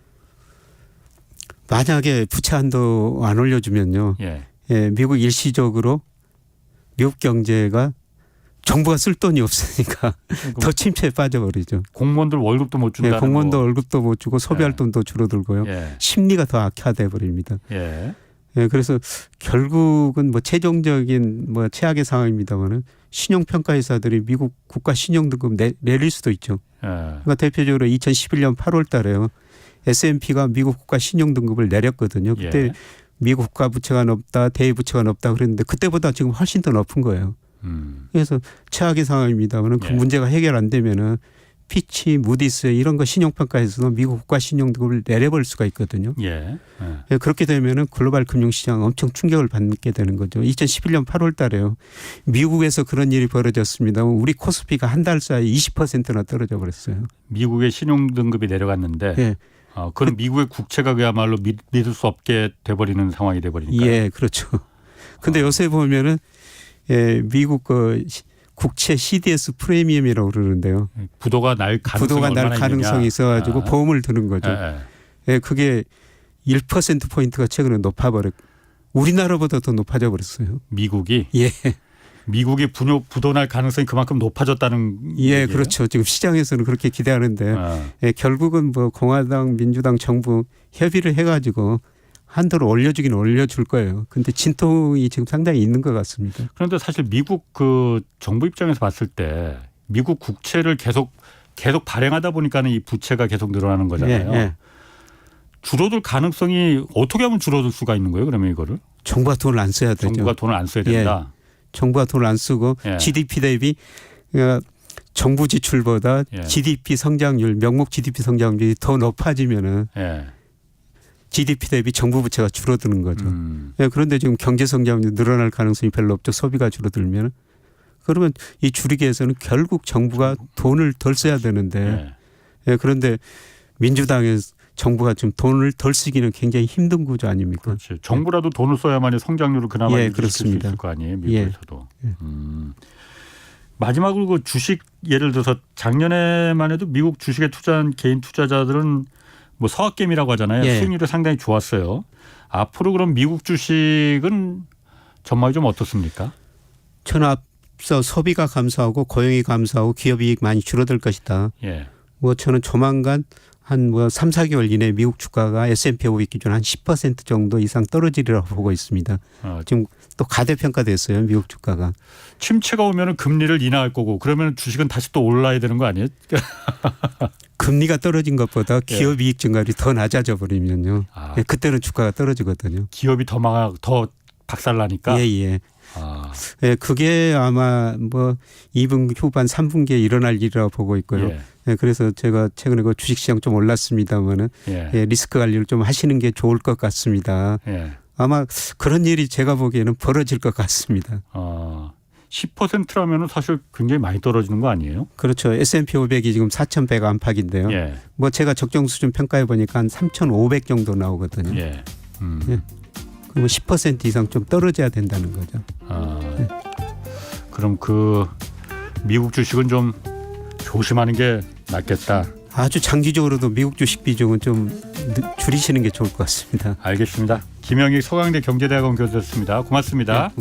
만약에 부채 한도 안 올려주면요. 예. 예, 미국 일시적으로 미국 경제가 정부가 쓸 돈이 없으니까 더 침체에 빠져버리죠. 공무원들 월급도 못 준다는 예, 공무원도 거. 월급도 못 주고 소비할 예. 돈도 줄어들고요. 예. 심리가 더 악화돼 버립니다. 예. 예, 그래서 결국은 뭐 최종적인 뭐 최악의 상황입니다만은 신용평가회사들이 미국 국가 신용등급 내릴 수도 있죠. 예. 그러니까 대표적으로 2011년 8월 달에요. S&P가 미국 국가 신용등급을 내렸거든요. 그때 예. 미국 국가 부채가 높다, 대외부채가 높다 그랬는데 그때보다 지금 훨씬 더 높은 거예요. 그래서 최악의 상황입니다만은 그 예. 문제가 해결 안 되면은 피치, 무디스 이런 거 신용평가에서도 미국 국가 신용등급을 내려볼 수가 있거든요. 예. 예, 그렇게 되면은 글로벌 금융시장 엄청 충격을 받게 되는 거죠. 2011년 8월 달에요. 미국에서 그런 일이 벌어졌습니다. 우리 코스피가 한 달 사이에 20%나 떨어져 버렸어요. 미국의 신용 등급이 내려갔는데 예. 그럼 미국의 국채가 그야말로 믿을 수 없게 돼버리는 상황이 돼버리니까. 예, 그렇죠. 근데 요새 보면은 예, 미국 국채 CDS 프리미엄이라고 그러는데요. 부도가 날 가능성이 있어가지고 보험을 드는 거죠. 예. 예, 그게 1% 포인트가 최근에 높아버렸. 우리나라보다 더 높아져 버렸어요. 미국이. 예. 미국이 부도 날 가능성이 그만큼 높아졌다는. 예, 얘기예요? 그렇죠. 지금 시장에서는 그렇게 기대하는데 예, 결국은 뭐 공화당, 민주당, 정부 협의를 해가지고 한도를 올려주긴 올려줄 거예요. 근데 진통이 지금 상당히 있는 것 같습니다. 그런데 사실 미국 정부 입장에서 봤을 때 미국 국채를 계속 발행하다 보니까는 이 부채가 계속 늘어나는 거잖아요. 예, 예. 줄어들 가능성이 어떻게 하면 줄어들 수가 있는 거예요? 그러면 이거를 정부가 돈을 안 써야 되죠. 정부가 돈을 안 써야 된다. 정부가 돈을 안 쓰고 예. GDP 대비 정부 지출보다 예. GDP 성장률, 명목 GDP 성장률이 더 높아지면은 예. GDP 대비 정부 부채가 줄어드는 거죠. 예, 그런데 지금 경제 성장률이 늘어날 가능성이 별로 없죠. 소비가 줄어들면. 그러면 이 줄이기 위해서는 결국 정부가 돈을 덜 써야 되는데 예. 예, 그런데 민주당의 정부가 좀 돈을 덜 쓰기는 굉장히 힘든 구조 아닙니까? 그렇지. 정부라도 돈을 써야만이 성장률을 그나마 예, 유지시킬 수 그렇습니다. 있을 거 아니에요. 미국에서도. 예. 마지막으로 그 주식 예를 들어서 작년에만 해도 미국 주식에 투자한 개인 투자자들은 뭐 서학개미라고 하잖아요. 예. 수익률이 상당히 좋았어요. 앞으로 그럼 미국 주식은 전망이 좀 어떻습니까? 저는 앞서 소비가 감소하고 고용이 감소하고 기업이익 많이 줄어들 것이다. 예. 뭐 저는 조만간 한 3, 4개월 이내에 미국 주가가 S&P 500 기준 한 10% 정도 이상 떨어지리라고 보고 있습니다. 지금 또 가대평가됐어요. 미국 주가가. 침체가 오면 금리를 인하할 거고 그러면 주식은 다시 또 올라야 되는 거 아니에요? 금리가 떨어진 것보다 기업 이익 증가율이 더 낮아져 버리면요. 그때는 주가가 떨어지거든요. 기업이 더 박살나니까. 예. 예, 그게 아마 뭐 2분기 후반 3분기에 일어날 일이라고 보고 있고요. 예, 그래서 제가 최근에 그 주식시장 좀 올랐습니다만은 예, 리스크 관리를 좀 하시는 게 좋을 것 같습니다. 예. 아마 그런 일이 제가 보기에는 벌어질 것 같습니다. 10%라면 사실 굉장히 많이 떨어지는 거 아니에요? 그렇죠. S&P 500이 지금 4,100 안팎인데요. 예. 뭐 제가 적정 수준 평가해 보니까 한 3,500 정도 나오거든요. 예. 예. 그럼 10% 이상 좀 떨어져야 된다는 거죠. 예. 그럼 그 미국 주식은 좀 조심하는 게 낫겠다. 아주 장기적으로도 미국 주식 비중은 좀 줄이시는 게 좋을 것 같습니다. 알겠습니다. 김영익 서강대 경제대학원 교수였습니다. 고맙습니다. 네,